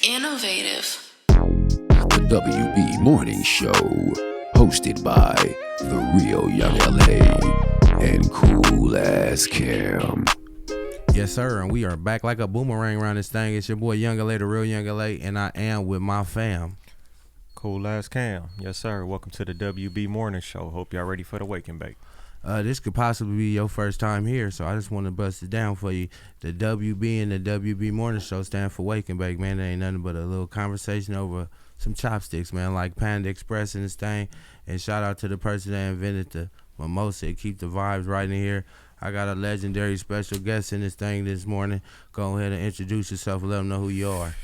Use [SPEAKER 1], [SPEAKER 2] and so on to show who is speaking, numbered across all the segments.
[SPEAKER 1] Innovative.
[SPEAKER 2] The WB Morning Show, hosted by the real Young LA and Cool Ass Cam.
[SPEAKER 3] Yes, sir, and we are back like a boomerang around this thing. It's your boy Young LA, the real Young LA, and I am with my fam.
[SPEAKER 4] Cool Ass Cam. Yes, sir. Welcome to the WB Morning Show. Hope y'all ready for the wake and bake.
[SPEAKER 3] This could possibly be your first time here, so I just want to bust it down for you. The WB and the WB Morning Show stand for Wake and Bake, man. There ain't nothing but a little conversation over some chopsticks, man, like Panda Express and this thing. And shout out to the person that invented the mimosa to keep the vibes right in here. I got a legendary special guest in this thing this morning. Go ahead and introduce yourself and let them know who you are.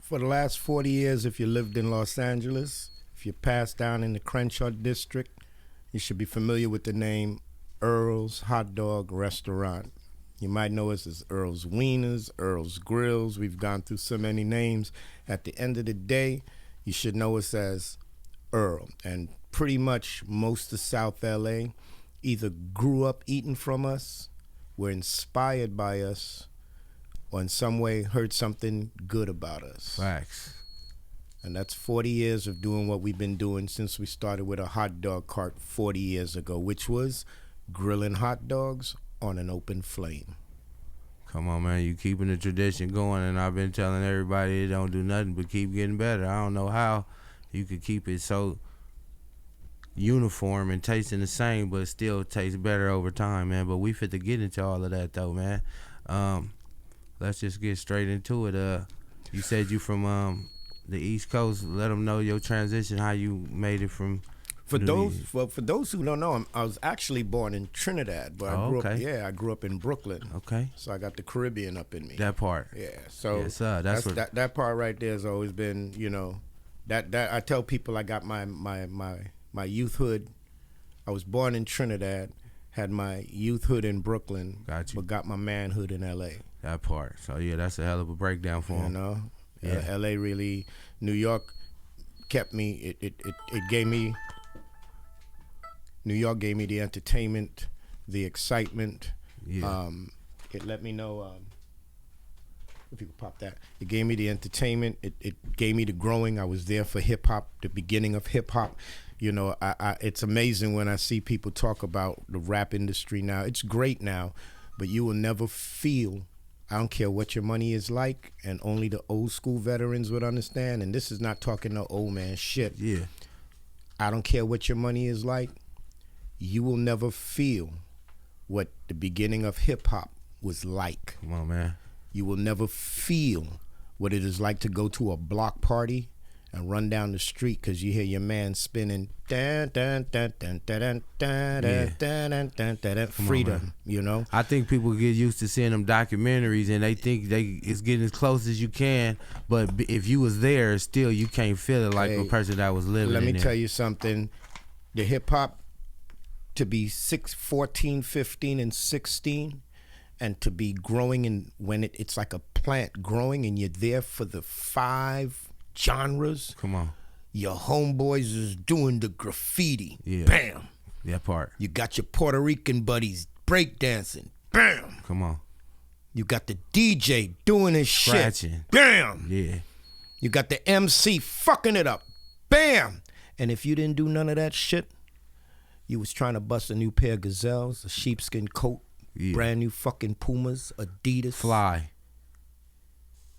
[SPEAKER 5] For the last 40 years, if you lived in Los Angeles, if you passed down in the CRENSHAW district, you should be familiar with the name EARL'S Hot Dog Restaurant. You might know us as Earl's Wieners, Earl's Grills. We've gone through so many names. At the end of the day, you should know us as Earl. And pretty much most of South LA either grew up eating from us, were inspired by us, or in some way heard something good about us.
[SPEAKER 3] Facts.
[SPEAKER 5] And that's 40 years of doing what we've been doing since we started with a hot dog cart 40 years ago, which was grilling hot dogs on an open flame.
[SPEAKER 3] Come on, man. You keeping the tradition going, and I've been telling everybody it don't do nothing but keep getting better. I don't know how you could keep it so uniform and tasting the same, but still tastes better over time, man. But we fit to get into all of that, though, man. Let's just get straight into it. You said you from the East Coast. Let them know your transition, how you made it from.
[SPEAKER 5] For those who don't know, I was actually born in Trinidad, but I grew up in Brooklyn.
[SPEAKER 3] Okay.
[SPEAKER 5] So I got the Caribbean up in me.
[SPEAKER 3] That part.
[SPEAKER 5] Yeah. So
[SPEAKER 3] yes, sir.
[SPEAKER 5] That part right there has always been, that I tell people I got my youthhood. I was born in Trinidad, had my youthhood in Brooklyn,
[SPEAKER 3] got you,
[SPEAKER 5] but got my manhood in LA.
[SPEAKER 3] That part. So yeah, that's a hell of a breakdown for him.
[SPEAKER 5] Yeah. LA really, New York kept me. It gave me. New York gave me the entertainment, the excitement.
[SPEAKER 3] Yeah.
[SPEAKER 5] It let me know. If you could pop that. It gave me the entertainment. It gave me the growing. I was there for hip hop, the beginning of hip hop. It's amazing when I see people talk about the rap industry now. It's great now, but you will never feel. I don't care what your money is like, and only the old school veterans would understand. And this is not talking no old man shit.
[SPEAKER 3] Yeah.
[SPEAKER 5] I don't care what your money is like. You will never feel what the beginning of hip hop was like.
[SPEAKER 3] Come on, man.
[SPEAKER 5] You will never feel what it is like to go to a block party and run down the street because you hear your man spinning freedom,
[SPEAKER 3] I think people get used to seeing them documentaries and they think it's getting as close as you can, but if you was there, still you can't feel it like a person that was living.
[SPEAKER 5] Let me tell you something. The hip hop to be 14, 15, and 16, and to be growing, and when it's like a plant growing and you're there for the 5 genres.
[SPEAKER 3] Come on.
[SPEAKER 5] Your homeboys is doing the graffiti.
[SPEAKER 3] Yeah.
[SPEAKER 5] Bam.
[SPEAKER 3] That part.
[SPEAKER 5] You got your Puerto Rican buddies breakdancing. Bam.
[SPEAKER 3] Come on.
[SPEAKER 5] You got the DJ doing his
[SPEAKER 3] Scratching.
[SPEAKER 5] shit. Bam.
[SPEAKER 3] Yeah.
[SPEAKER 5] You got the MC fucking it up. Bam. And if you didn't do none of that shit, you was trying to bust a new pair of Gazelles, a sheepskin coat, brand new fucking Pumas, Adidas.
[SPEAKER 3] Fly.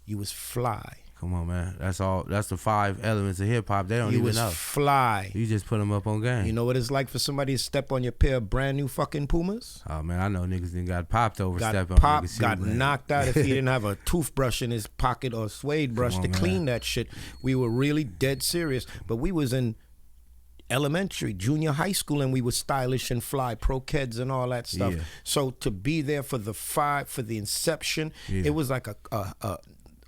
[SPEAKER 5] You was fly.
[SPEAKER 3] Come on, man. That's all. That's the 5 elements of hip hop. They don't
[SPEAKER 5] You
[SPEAKER 3] even
[SPEAKER 5] was
[SPEAKER 3] know.
[SPEAKER 5] fly.
[SPEAKER 3] You just put them up on game.
[SPEAKER 5] You know what it's like for somebody to step on your pair of brand new fucking Pumas?
[SPEAKER 3] Oh man, I know niggas done got popped over stepping
[SPEAKER 5] Got
[SPEAKER 3] on
[SPEAKER 5] popped,
[SPEAKER 3] niggas'
[SPEAKER 5] got
[SPEAKER 3] shoes, man.
[SPEAKER 5] knocked out if he didn't have a toothbrush in his pocket or a suede brush to clean that shit. We were really dead serious. But we was in elementary, junior high school, and we were stylish and fly, pro kids and all that stuff.
[SPEAKER 3] Yeah.
[SPEAKER 5] So to be there for the inception, it was like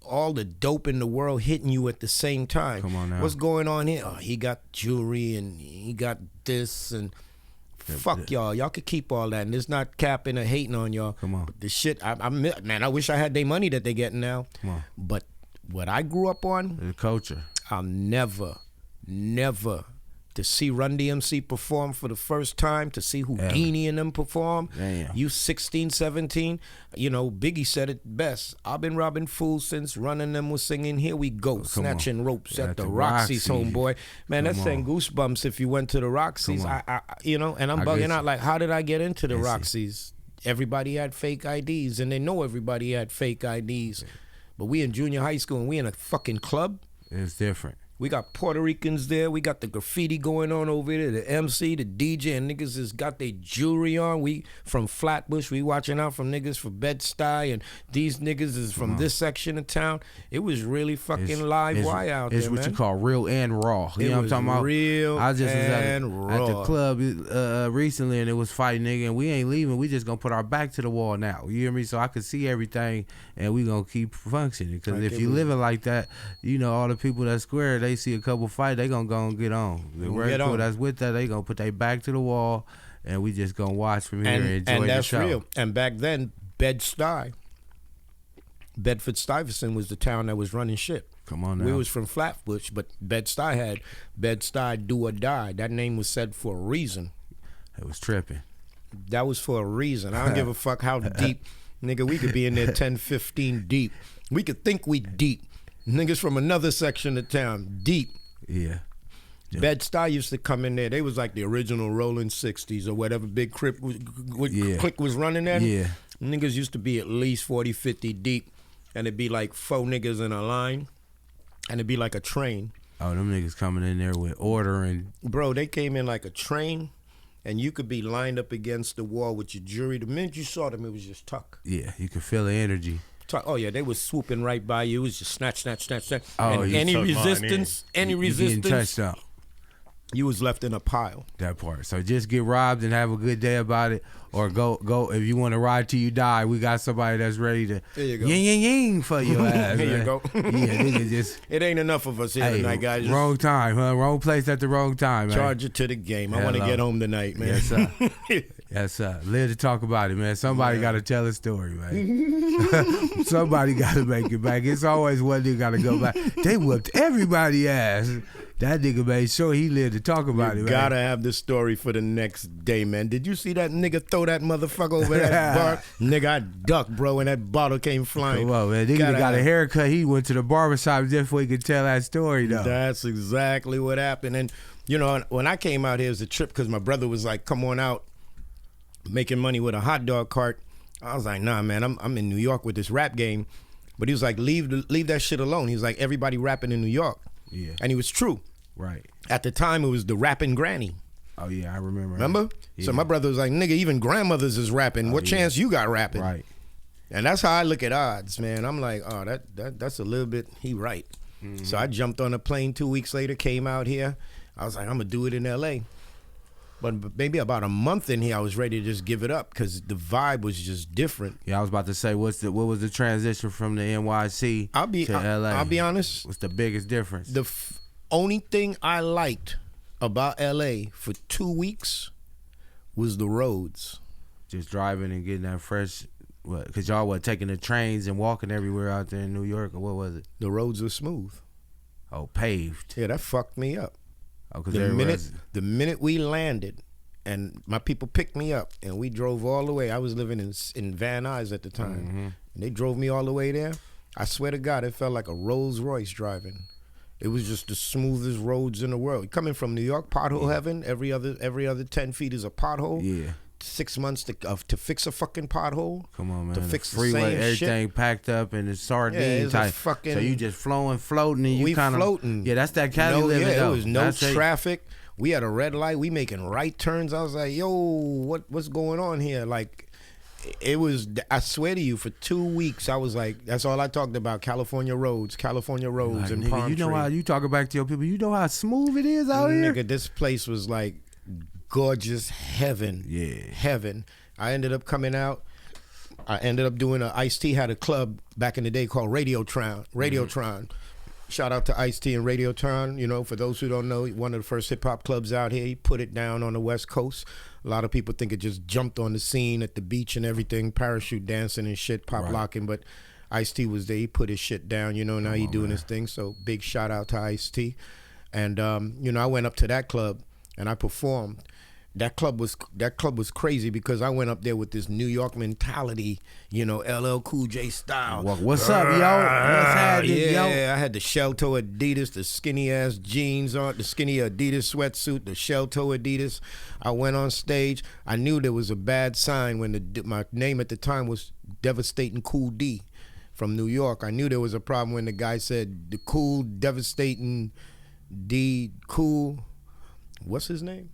[SPEAKER 5] all the dope in the world hitting you at the same time.
[SPEAKER 3] Come on now.
[SPEAKER 5] What's going on here? Oh, he got jewelry and he got this and fuck y'all. Y'all could keep all that. And it's not capping or hating on y'all.
[SPEAKER 3] Come on.
[SPEAKER 5] But the shit, I wish I had their money that they getting now.
[SPEAKER 3] Come on.
[SPEAKER 5] But what I grew up on,
[SPEAKER 3] The culture.
[SPEAKER 5] I'll never to see Run DMC perform for the first time, to see Houdini and them perform.
[SPEAKER 3] Damn.
[SPEAKER 5] You 16, 17. You know, Biggie said it best. I've been robbing fools since Run and them was singing Here We Go, snatching ropes at the Roxy's, homeboy. Man, that sang goosebumps if you went to the Roxy's. You know, and I'm bugging out like, how did I get into the Roxy's? Everybody had fake IDs, and they know everybody had fake IDs. But we in junior high school, and we in a fucking club.
[SPEAKER 3] It's different.
[SPEAKER 5] We got Puerto Ricans there. We got the graffiti going on over there. The MC, the DJ, and niggas has got their jewelry on. We from Flatbush. We watching out from niggas from Bed-Stuy, and these niggas is from this section of town. It was really fucking live wire out there,
[SPEAKER 3] It's what
[SPEAKER 5] man.
[SPEAKER 3] you call real and raw. You know what I'm talking about?
[SPEAKER 5] Real
[SPEAKER 3] I just was at
[SPEAKER 5] raw.
[SPEAKER 3] the club recently, and it was fighting, nigga, and we ain't leaving. We just gonna put our back to the wall now. You hear me? So I could see everything, and we gonna keep functioning. Because if you living like that, you know, all the people that square, they see a couple fight, they gonna go and get on. The regular people that's with that, they gonna put their back to the wall, and we just gonna watch from here and enjoy the show.
[SPEAKER 5] And that's real. And back then, Bed-Stuy, Bedford-Stuyvesant was the town that was running shit.
[SPEAKER 3] Come on now.
[SPEAKER 5] We was from Flatbush, but Bed-Stuy had Bed-Stuy Do or Die. That name was said for a reason.
[SPEAKER 3] It was tripping.
[SPEAKER 5] That was for a reason. I don't give a fuck how deep. Nigga, we could be in there 10, 15 deep. We could think we deep. Niggas from another section of town, deep.
[SPEAKER 3] Yeah.
[SPEAKER 5] Bed-Stuy used to come in there. They was like the original Rolling 60s or whatever big click was running there.
[SPEAKER 3] Yeah.
[SPEAKER 5] Niggas used to be at least 40, 50 deep. And it'd be like 4 niggas in a line. And it'd be like a train.
[SPEAKER 3] Oh, them niggas coming in there with order and...
[SPEAKER 5] Bro, they came in like a train. And you could be lined up against the wall with your jewelry. The minute you saw them, it was just tuck.
[SPEAKER 3] Yeah, you could feel the energy.
[SPEAKER 5] Oh yeah, they was swooping right by you. It was just snatch.
[SPEAKER 3] Oh,
[SPEAKER 5] and
[SPEAKER 3] you
[SPEAKER 5] any
[SPEAKER 3] took
[SPEAKER 5] resistance,
[SPEAKER 3] getting touched up.
[SPEAKER 5] You was left in a pile.
[SPEAKER 3] That part. So just get robbed and have a good day about it, or go. If you want to ride till you die, we got somebody that's ready to ying for your ass.
[SPEAKER 5] There
[SPEAKER 3] man.
[SPEAKER 5] you go.
[SPEAKER 3] Yeah, nigga, just.
[SPEAKER 5] It ain't enough of us here tonight, guys.
[SPEAKER 3] Wrong time, huh? Wrong place at the wrong time, man.
[SPEAKER 5] Charge it to the game. I want to get home tonight, man.
[SPEAKER 3] Yes, sir. Yes, sir. Live to talk about it, man. Somebody got to tell a story, man. Somebody got to make it back. It's always one nigga got to go back. They whooped everybody's ass. That nigga made sure he lived to talk about it, man.
[SPEAKER 5] Gotta have this story for the next day, man. Did you see that nigga throw that motherfucker over that bar? Nigga, I ducked, bro, and that bottle came flying.
[SPEAKER 3] Come on, man. Nigga got a haircut. He went to the barbershop just so he could tell that story, though.
[SPEAKER 5] That's exactly what happened. And, you know, when I came out here, it was a trip because my brother was like, come on out, making money with a hot dog cart. I was like, nah, man, I'm in New York with this rap game. But he was like, leave that shit alone. He was like, everybody rapping in New York.
[SPEAKER 3] Yeah.
[SPEAKER 5] And he was true.
[SPEAKER 3] Right.
[SPEAKER 5] At the time, it was the rapping granny.
[SPEAKER 3] Oh, yeah, I remember.
[SPEAKER 5] Remember?
[SPEAKER 3] Yeah.
[SPEAKER 5] So my brother was like, nigga, even grandmothers is rapping. What chance you got rapping?
[SPEAKER 3] Right.
[SPEAKER 5] And that's how I look at odds, man. I'm like, oh, that's a little bit, he right. Mm-hmm. So I jumped on a plane 2 weeks later, came out here. I was like, I'm going to do it in L.A. But maybe about a month in here, I was ready to just give it up because the vibe was just different.
[SPEAKER 3] Yeah, I was about to say, what was the transition from the NYC to LA?
[SPEAKER 5] I'll be honest.
[SPEAKER 3] What's the biggest difference?
[SPEAKER 5] The only thing I liked about LA for 2 weeks was the roads.
[SPEAKER 3] Just driving and getting that fresh, because y'all were taking the trains and walking everywhere out there in New York, or what was it?
[SPEAKER 5] The roads were smooth.
[SPEAKER 3] Oh, paved.
[SPEAKER 5] Yeah, that fucked me up.
[SPEAKER 3] Oh, because
[SPEAKER 5] the minute we landed and my people picked me up and we drove all the way. I was living in Van Nuys at the time.
[SPEAKER 3] Mm-hmm.
[SPEAKER 5] And they drove me all the way there. I swear to God, it felt like a Rolls Royce driving. It was just the smoothest roads in the world. Coming from New York, pothole heaven. Every other 10 feet is a pothole.
[SPEAKER 3] Yeah.
[SPEAKER 5] 6 months to fix a fucking pothole.
[SPEAKER 3] Come on, man.
[SPEAKER 5] To fix the
[SPEAKER 3] freeway,
[SPEAKER 5] same
[SPEAKER 3] everything
[SPEAKER 5] shit.
[SPEAKER 3] packed up and it's sardine
[SPEAKER 5] it's
[SPEAKER 3] type.
[SPEAKER 5] so
[SPEAKER 3] you just floating, and you kind of
[SPEAKER 5] floating.
[SPEAKER 3] Yeah, that's that Cali living.
[SPEAKER 5] Yeah,
[SPEAKER 3] though.
[SPEAKER 5] it was no traffic. We had a red light. We making right turns. I was like, yo, what's going on here? Like, it was. I swear to you, for 2 weeks, I was like, that's all I talked about. California roads,
[SPEAKER 3] like,
[SPEAKER 5] and
[SPEAKER 3] nigga,
[SPEAKER 5] Palm
[SPEAKER 3] you know
[SPEAKER 5] Tree.
[SPEAKER 3] how you talking back to your people. You know how smooth it is out here.
[SPEAKER 5] Nigga, this place was like gorgeous heaven.
[SPEAKER 3] Yeah,
[SPEAKER 5] heaven. I ended up coming out. I ended up doing Ice-T had a club back in the day called Radiotron. Mm-hmm. Shout out to Ice-T and Radiotron. You know, for those who don't know, one of the first hip hop clubs out here. He put it down on the West Coast. A lot of people think it just jumped on the scene at the beach and everything, parachute dancing and shit, pop locking. But Ice-T was there. He put his shit down. You know, now he doing his thing. So big shout out to Ice-T. And you know, I went up to that club. and I performed. That club was crazy because I went up there with this New York mentality, LL Cool J style.
[SPEAKER 3] What's up, yo? What's happening, yo?
[SPEAKER 5] Yeah, I had the shell toe Adidas, the skinny ass jeans on, the skinny Adidas sweatsuit, the shell toe Adidas. I went on stage. I knew there was a bad sign when my name at the time was Devastating Cool D from New York. I knew there was a problem when the guy said the Cool Devastating D Cool. What's his name?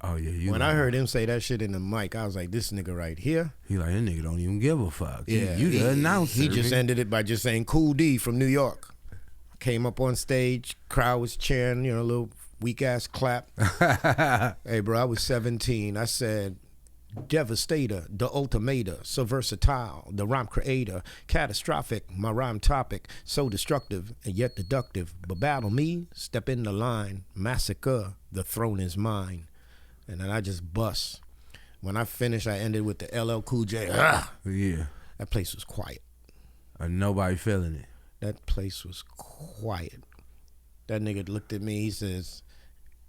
[SPEAKER 3] Oh yeah,
[SPEAKER 5] when I heard him say that shit in the mic, I was like, this nigga right here.
[SPEAKER 3] He like, that nigga don't even give a fuck.
[SPEAKER 5] Yeah,
[SPEAKER 3] you the announcer.
[SPEAKER 5] He just ended it by just saying Cool D from New York. Came up on stage, crowd was cheering, a little weak ass clap. Hey bro, I was 17. I said, Devastator, the ultimator, so versatile, the rhyme creator, catastrophic, my rhyme topic, so destructive and yet deductive. But battle me, step in the line, massacre, the throne is mine. And then I just bust. When I finished, I ended with the LL Cool J.
[SPEAKER 3] Yeah.
[SPEAKER 5] That place was quiet.
[SPEAKER 3] Nobody feeling it.
[SPEAKER 5] That place was quiet. That nigga looked at me, he says,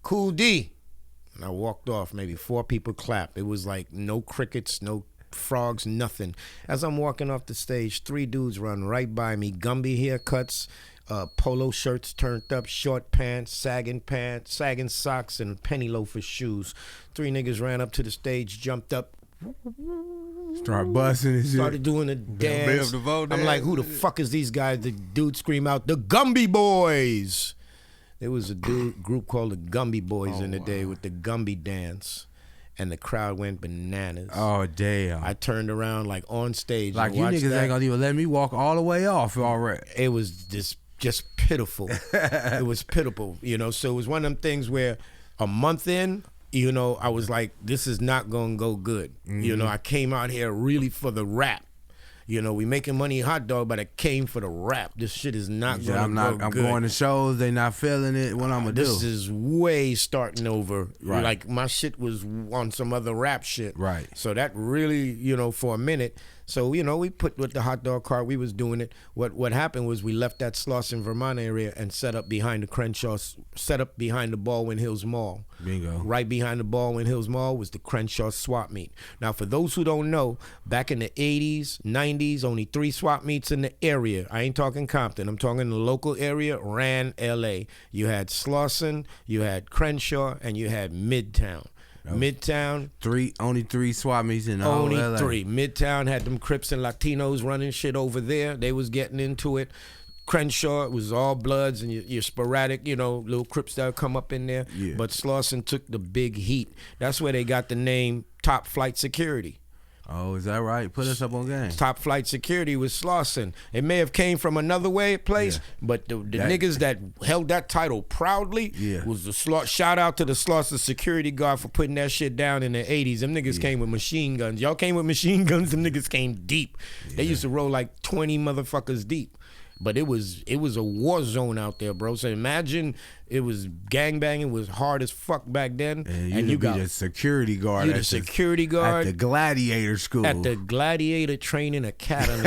[SPEAKER 5] Cool D. And I walked off. Maybe 4 people clapped. It was like no crickets, no frogs, nothing. As I'm walking off the stage, 3 dudes run right by me. Gumby haircuts, polo shirts turned up, short pants, sagging socks, and penny loafer shoes. 3 niggas ran up to the stage, jumped up,
[SPEAKER 3] start busting and shit.
[SPEAKER 5] Started doing the dance. I'm like, who the fuck is these guys? The dude scream out, the Gumby Boys. There was a group called the Gumby Boys in the day with the Gumby dance. And the crowd went bananas.
[SPEAKER 3] Oh, damn.
[SPEAKER 5] I turned around like on stage.
[SPEAKER 3] Like, you niggas ain't gonna even let me walk all the way off already.
[SPEAKER 5] It was just pitiful. It was pitiful, So it was one of them things where a month in, I was like, this is not gonna go good.
[SPEAKER 3] Mm-hmm.
[SPEAKER 5] I came out here really for the rap. We making money hot dog, but I came for the rap. This shit is not gonna go good.
[SPEAKER 3] I'm going to shows, they not feeling it. What I'm gonna do?
[SPEAKER 5] This is way starting over.
[SPEAKER 3] Right.
[SPEAKER 5] Like my shit was on some other rap shit.
[SPEAKER 3] Right.
[SPEAKER 5] So that really, for a minute. So, we put with the hot dog cart, we was doing it. What happened was we left that Slauson, Vermont area and set up behind the CRENSHAW, set up behind the Baldwin Hills Mall.
[SPEAKER 3] Bingo.
[SPEAKER 5] Right behind the Baldwin Hills Mall was the CRENSHAW swap meet. Now, for those who don't know, back in the 80s, 90s, only 3 swap meets in the area. I ain't talking Compton. I'm talking the local area, ran L.A. You had Slauson, you had CRENSHAW, and you had Midtown. Midtown,
[SPEAKER 3] only 3 swap meets in all
[SPEAKER 5] only
[SPEAKER 3] LA.
[SPEAKER 5] 3. Midtown had them Crips and Latinos running shit over there. They was getting into it. CRENSHAW, it was all Bloods and your sporadic, little Crips that would come up in there.
[SPEAKER 3] Yeah.
[SPEAKER 5] But Slauson took the big heat. That's where they got the name Top Flight Security.
[SPEAKER 3] Oh, is that right? Put us up on game.
[SPEAKER 5] Top Flight Security was Slauson. It may have came from another place, but the niggas that held that title proudly was the shout out to the Slauson security guard for putting that shit down in the 80s. Them niggas came with machine guns. Y'all came with machine guns, them niggas came deep. They used to roll like 20 motherfuckers deep. But it was a war zone out there, bro. So imagine it was gangbanging was hard as fuck back then.
[SPEAKER 3] And you got the security guard.
[SPEAKER 5] You the security guard
[SPEAKER 3] at the Gladiator School.
[SPEAKER 5] At the Gladiator Training Academy.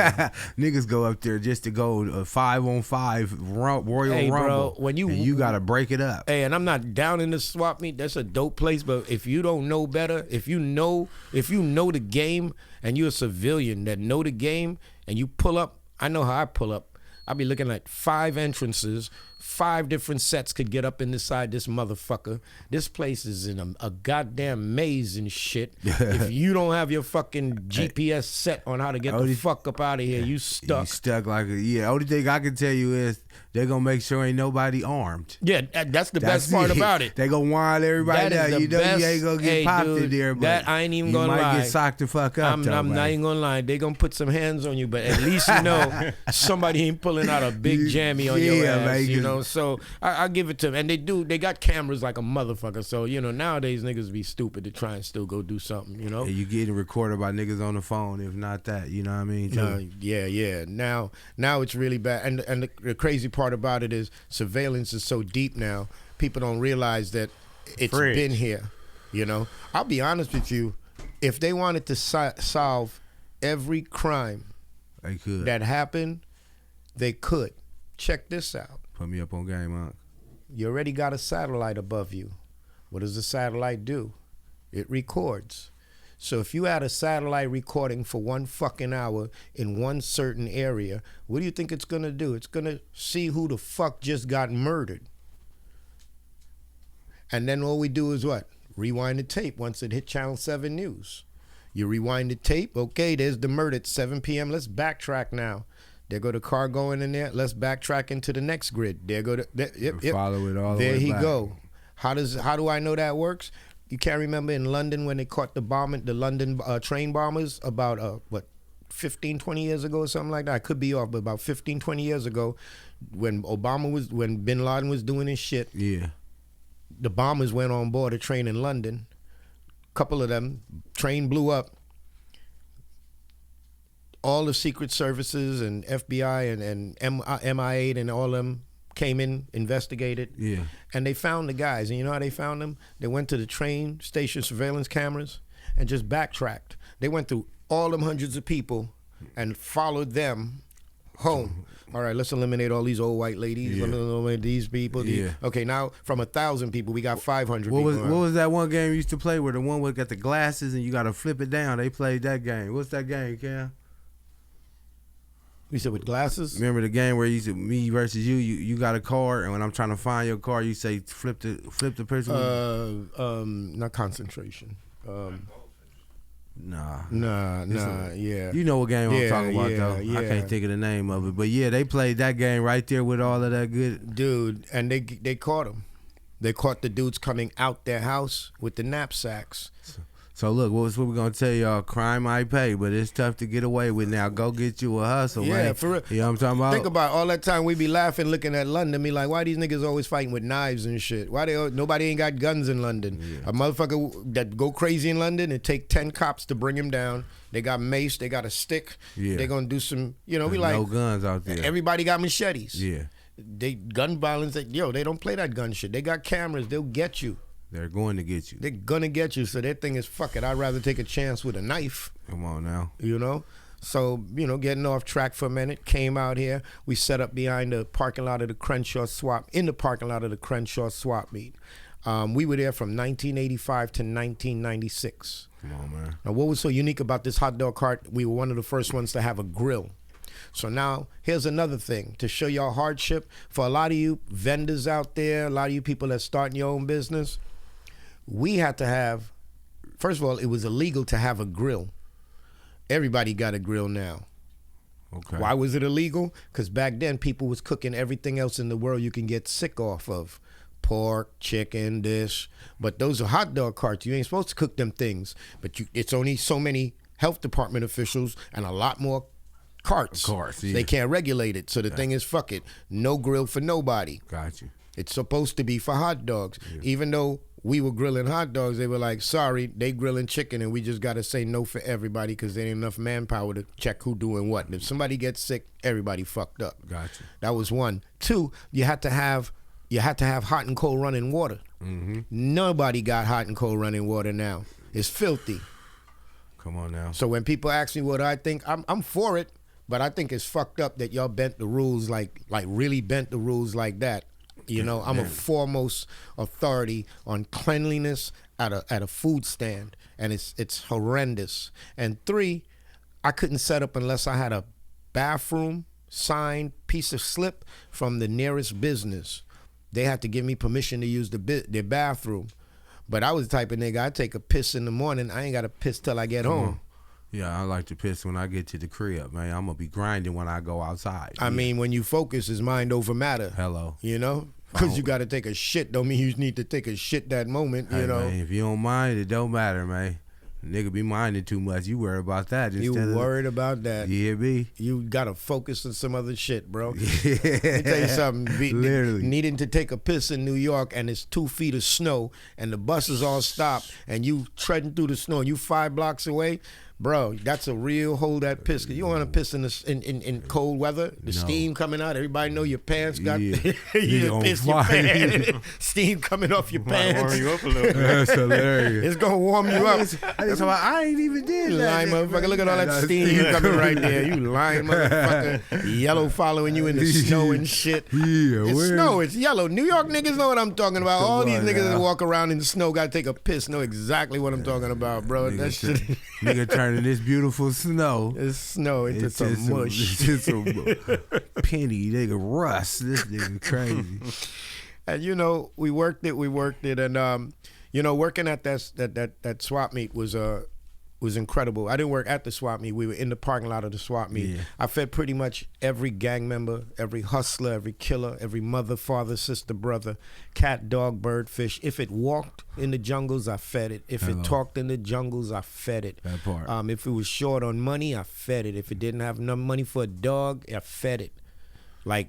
[SPEAKER 3] Niggas go up there just to go 5-on-5 Royal Rumble.
[SPEAKER 5] Bro,
[SPEAKER 3] you gotta break it up.
[SPEAKER 5] Hey, and I'm not down in the swap meet. That's a dope place. But if you don't know better, if you know the game and you're a civilian that know the game and you pull up, I know how I pull up. I'll be looking at 5 entrances, 5 different sets could get up inside this motherfucker. This place is in a goddamn maze and shit. If you don't have your fucking GPS set on how to get the fuck up out of here, you stuck.
[SPEAKER 3] You stuck like only thing I can tell you is they're gonna make sure ain't nobody armed.
[SPEAKER 5] Yeah, that's the best part about it.
[SPEAKER 3] They gonna wind everybody down. You know you ain't gonna get popped in there, but
[SPEAKER 5] that I ain't even gonna lie.
[SPEAKER 3] You might get socked the fuck up.
[SPEAKER 5] I'm not even gonna lie. They gonna put some hands on you, but at least you know somebody ain't pulling out a big jammy on your ass. So I give it to them. And they got cameras like a motherfucker. So, nowadays niggas be stupid to try and still go do something,
[SPEAKER 3] And you getting recorded by niggas on the phone, if not that, you know what I mean?
[SPEAKER 5] Yeah. Now it's really bad. And the crazy part about it is surveillance is so deep now, people don't realize that it's been here, I'll be honest with you. If they wanted to solve every crime
[SPEAKER 3] they could.
[SPEAKER 5] That happened, they could. Check this out.
[SPEAKER 3] Put me up on game, Monk.
[SPEAKER 5] You already got a satellite above you. What does the satellite do? It records. So if you had a satellite recording for 1 fucking hour in one certain area, what do you think it's gonna do? It's gonna see who the fuck just got murdered. And then all we do is what? Rewind the tape once it hit Channel 7 News. You rewind the tape, okay, there's the murder at 7 p.m. Let's backtrack now. There go the car going in there. Let's backtrack into the next grid. There go the yep.
[SPEAKER 3] Follow it all the way
[SPEAKER 5] There he
[SPEAKER 3] back.
[SPEAKER 5] go. How do I know that works? You can't remember in London when they caught the London train bombers about 15, 20 years ago or something like that. I could be off, but about 15, 20 years ago, when Bin Laden was doing his shit.
[SPEAKER 3] Yeah.
[SPEAKER 5] The bombers went on board a train in London. Couple of them, train blew up. All the secret services and FBI and MI8 and all of them came in, investigated, and they found the guys. And you know how they found them? They went to the train station surveillance cameras and just backtracked. They went through all them hundreds of people and followed them home. All right, let's eliminate all these old white ladies. Let's eliminate these people. Okay, now from 1,000 people, we got 500 people.
[SPEAKER 3] What was that one game you used to play where the one with got the glasses and you got to flip it down? They played that game. What's that game, Cam?
[SPEAKER 5] You said with glasses?
[SPEAKER 3] Remember the game where you said me versus you? You got a card, and when I'm trying to find your card, you say flip the person.
[SPEAKER 5] Not concentration.
[SPEAKER 3] Nah,
[SPEAKER 5] yeah.
[SPEAKER 3] You know what game I'm talking about, though.
[SPEAKER 5] Yeah.
[SPEAKER 3] I can't think of the name of it, but yeah, they played that game right there with all of that good.
[SPEAKER 5] Dude, and they caught him. They caught the dudes coming out their house with the knapsacks.
[SPEAKER 3] So look, what we're gonna tell y'all? Crime might pay, but it's tough to get away with now. Go get you a hustle, man.
[SPEAKER 5] Yeah, for real.
[SPEAKER 3] You know what I'm talking about?
[SPEAKER 5] Think about all that time we be laughing, looking at London, be like, why these niggas always fighting with knives and shit? Why nobody ain't got guns in London?
[SPEAKER 3] Yeah.
[SPEAKER 5] A motherfucker that go crazy in London, it take 10 cops to bring him down. They got mace, they got a stick.
[SPEAKER 3] Yeah.
[SPEAKER 5] They gonna do some, we
[SPEAKER 3] There's
[SPEAKER 5] like
[SPEAKER 3] no guns out there.
[SPEAKER 5] Everybody got machetes.
[SPEAKER 3] Yeah,
[SPEAKER 5] They gun violence. They don't play that gun shit. They got cameras. They'll get you.
[SPEAKER 3] they're going to get you.
[SPEAKER 5] They're gonna get you. So their thing is, fuck it, I'd rather take a chance with a knife.
[SPEAKER 3] Come on now.
[SPEAKER 5] So, getting off track for a minute, came out here. We set up behind the parking lot of the CRENSHAW swap, in the parking lot of the CRENSHAW swap meet. We were there from 1985 to 1996.
[SPEAKER 3] Come on, man.
[SPEAKER 5] Now, what was so unique about this hot dog cart? We were one of the first ones to have a grill. So now, here's another thing to show y'all hardship. For a lot of you vendors out there, a lot of you people that starting your own business, we had to have, first of all, it was illegal to have a grill. Everybody got a grill now.
[SPEAKER 3] Okay.
[SPEAKER 5] Why was it illegal? Because back then people was cooking everything else in the world you can get sick off of. Pork, chicken, this. But those are hot dog carts. You ain't supposed to cook them things. But it's only so many health department officials and a lot more carts.
[SPEAKER 3] Of course, yeah.
[SPEAKER 5] They can't regulate it. So the thing is, fuck it. No grill for nobody.
[SPEAKER 3] Got you.
[SPEAKER 5] It's supposed to be for hot dogs. Yeah. Even though we were grilling hot dogs, they were like, sorry, they grilling chicken, and we just got to say no for everybody because there ain't enough manpower to check who doing what. And if somebody gets sick, everybody fucked up.
[SPEAKER 3] Gotcha.
[SPEAKER 5] That was one. Two, you had to have hot and cold running water.
[SPEAKER 3] Mm-hmm.
[SPEAKER 5] Nobody got hot and cold running water now. It's filthy.
[SPEAKER 3] Come on now.
[SPEAKER 5] So when people ask me what I think, I'm for it, but I think it's fucked up that y'all bent the rules like really bent the rules like that. I'm a foremost authority on cleanliness at a food stand, and it's horrendous. And three, I couldn't set up unless I had a bathroom signed piece of slip from the nearest business. They had to give me permission to use their bathroom. But I was the type of nigga, I take a piss in the morning, I ain't got to piss till I get home.
[SPEAKER 3] Yeah, I like to piss when I get to the crib, man. I'm going to be grinding when I go outside.
[SPEAKER 5] I mean, when you focus, is mind over matter.
[SPEAKER 3] Hello.
[SPEAKER 5] Because you got to take a shit don't mean you need to take a shit that moment,
[SPEAKER 3] Hey, man, if you don't mind, it don't matter, man. Nigga be minding too much. You worry about that.
[SPEAKER 5] You worried about that.
[SPEAKER 3] Yeah, B.
[SPEAKER 5] You got to focus on some other shit, bro. Yeah. Let me tell you something.
[SPEAKER 3] Literally.
[SPEAKER 5] Needing to take a piss in New York and it's 2 feet of snow and the buses all stopped and you treading through the snow and you 5 blocks away, Bro, that's a real hold that piss. You want to piss in cold weather? The steam coming out. Everybody know your pants got you piss your pants. Steam coming off your pants.
[SPEAKER 4] Warm you up a little bit.
[SPEAKER 3] That's hilarious.
[SPEAKER 5] It's gonna warm you up.
[SPEAKER 3] So I ain't even did
[SPEAKER 5] You
[SPEAKER 3] that.
[SPEAKER 5] lying motherfucker. Look at all that steam coming right there. You lying motherfucker. Yellow following you in the snow and shit.
[SPEAKER 3] Yeah,
[SPEAKER 5] It's snow. It's yellow. New York niggas know what I'm talking about. All these niggas that walk around in the snow got to take a piss know exactly what I'm talking about, bro. That shit.
[SPEAKER 3] Nigga turning this beautiful snow.
[SPEAKER 5] It's snow into some mush.
[SPEAKER 3] It's some penny nigga rust. This nigga crazy.
[SPEAKER 5] And you know, we worked it, and you know, working at that swap meet was incredible. I didn't work at the swap meet. We were in the parking lot of the swap meet. Yeah. I fed pretty much every gang member, every hustler, every killer, every mother, father, sister, brother, cat, dog, bird, fish. If it walked in the jungles, I fed it. If it talked in the jungles, I fed it.
[SPEAKER 3] That part.
[SPEAKER 5] If it was short on money, I fed it. If it didn't have enough money for a dog, I fed it. Like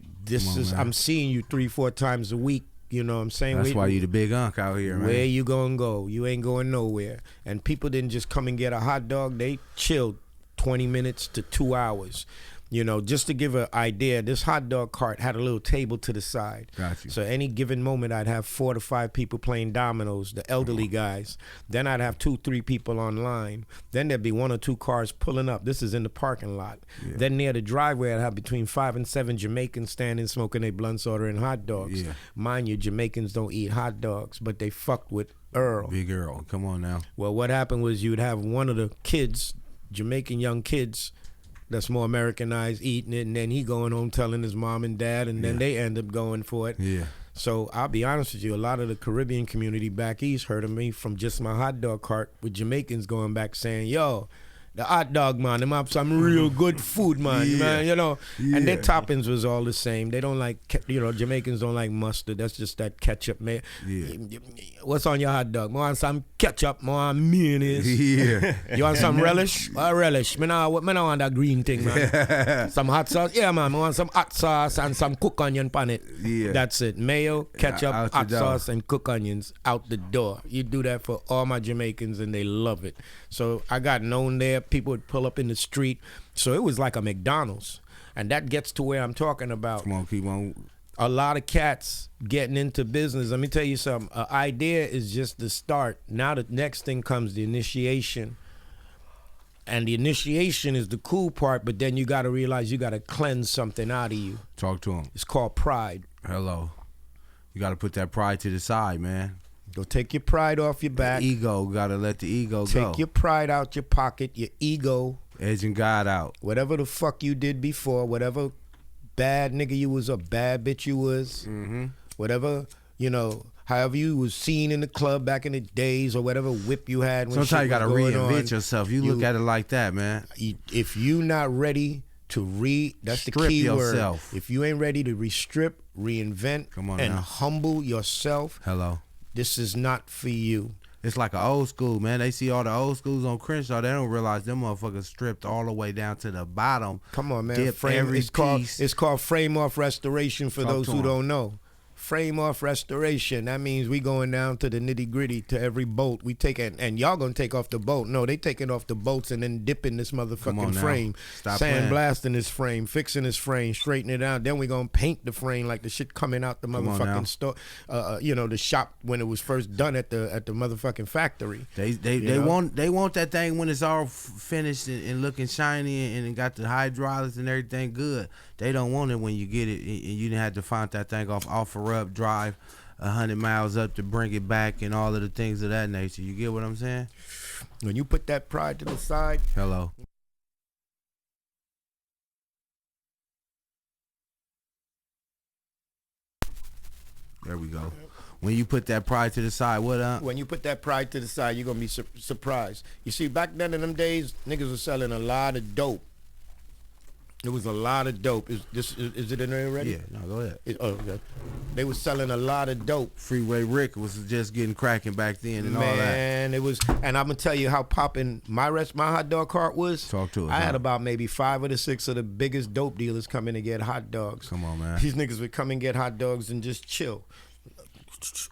[SPEAKER 5] I'm seeing you 3-4 times a week. You know what I'm saying?
[SPEAKER 3] That's why you the big unk out here, man.
[SPEAKER 5] Where you gonna go? You ain't going nowhere. And people didn't just come and get a hot dog. They chilled 20 minutes to 2 hours. You know, just to give an idea, this hot dog cart had a little table to the side.
[SPEAKER 3] Got you.
[SPEAKER 5] So any given moment, I'd have 4 to 5 people playing dominoes, the elderly guys. Then I'd have 2-3 people online. Then there'd be 1 or 2 cars pulling up. This is in the parking lot. Yeah. Then near the driveway, I'd have between 5 and 7 Jamaicans standing, smoking their blunts, ordering hot dogs. Yeah. Mind you, Jamaicans don't eat hot dogs, but they fucked with Earl.
[SPEAKER 3] Big Earl, come on now.
[SPEAKER 5] Well, what happened was you'd have one of the kids, Jamaican young kids, that's more Americanized eating it, and then he going home telling his mom and dad, and then they end up going for it. Yeah. So I'll be honest with you, a lot of the Caribbean community back east heard of me from just my hot dog cart with Jamaicans going back saying, yo, the hot dog, man, them have some real good food, man, man, you know. Yeah. And their toppings was all the same. They don't like, you know, Jamaicans don't like mustard. That's just that ketchup, man. Yeah. What's on your hot dog? I want some ketchup, more mayonnaise. Yeah. You want some relish? Relish. Me not want that green thing, man. Some hot sauce? Yeah, man. I want some hot sauce and some cooked onion on it. Yeah. That's it. Mayo, ketchup, hot sauce, and cooked onions out the door. You do that for all my Jamaicans, and they love it. So I got known there. People would pull up in the street. So it was like a McDonald's. And that gets to where I'm talking about.
[SPEAKER 3] Come on, keep on.
[SPEAKER 5] A lot of cats getting into business. Let me tell you something. An idea is just the start. Now the next thing comes the initiation. And the initiation is the cool part, but then you got to realize you got to cleanse something out of you.
[SPEAKER 3] Talk to him.
[SPEAKER 5] It's called pride.
[SPEAKER 3] Hello. You got to put that pride to the side, man.
[SPEAKER 5] Go take your pride off your back.
[SPEAKER 3] The ego, gotta let the ego
[SPEAKER 5] go. Take your pride out your pocket, your ego.
[SPEAKER 3] Edging God out.
[SPEAKER 5] Whatever the fuck you did before, whatever bad nigga you was or bad bitch you was, whatever, you know, however you was seen in the club back in the days or whatever whip you had. When
[SPEAKER 3] sometimes you gotta reinvent yourself. You look at it like that, man.
[SPEAKER 5] If you not ready to that's
[SPEAKER 3] strip
[SPEAKER 5] the key
[SPEAKER 3] yourself.
[SPEAKER 5] Word. If you ain't ready to restrip, reinvent, and humble yourself.
[SPEAKER 3] Hello.
[SPEAKER 5] This is not for you.
[SPEAKER 3] It's like an old school, man. They see all the old schools on Crenshaw. They don't realize them motherfuckers stripped all the way down to the bottom.
[SPEAKER 5] Come on, man. It's called frame off restoration for those who don't know. Frame off restoration. That means we going down to the nitty gritty, to every bolt. We take it, and y'all gonna take off the bolt. No, they taking off the bolts and then dipping this motherfucking frame. Sandblasting this frame, fixing this frame, straightening it out. Then we gonna paint the frame like the shit coming out the motherfucking store. You know, the shop when it was first done at the motherfucking factory.
[SPEAKER 3] They want that thing when it's all finished and looking shiny and it got the hydraulics and everything good. They don't want it when you get it and you didn't have to find that thing offer up, drive 100 miles up to bring it back and all of the things of that nature. You get what I'm saying?
[SPEAKER 5] When you put that pride to the side.
[SPEAKER 3] Hello. There we go. When you put that pride to the side, what up?
[SPEAKER 5] When you put that pride to the side, you're going to be surprised. You see, back then in them days, niggas were selling a lot of dope. There was a lot of dope. Is it in there already?
[SPEAKER 3] Yeah, no, go ahead.
[SPEAKER 5] Okay. They was selling a lot of dope.
[SPEAKER 3] Freeway Rick was just getting cracking back then and all that.
[SPEAKER 5] Man, it was, and I'm gonna tell you how popping my hot dog cart was.
[SPEAKER 3] Talk to us.
[SPEAKER 5] I had about maybe 5 or 6 of the biggest dope dealers come in to get hot dogs.
[SPEAKER 3] Come on, man.
[SPEAKER 5] These niggas would come and get hot dogs and just chill.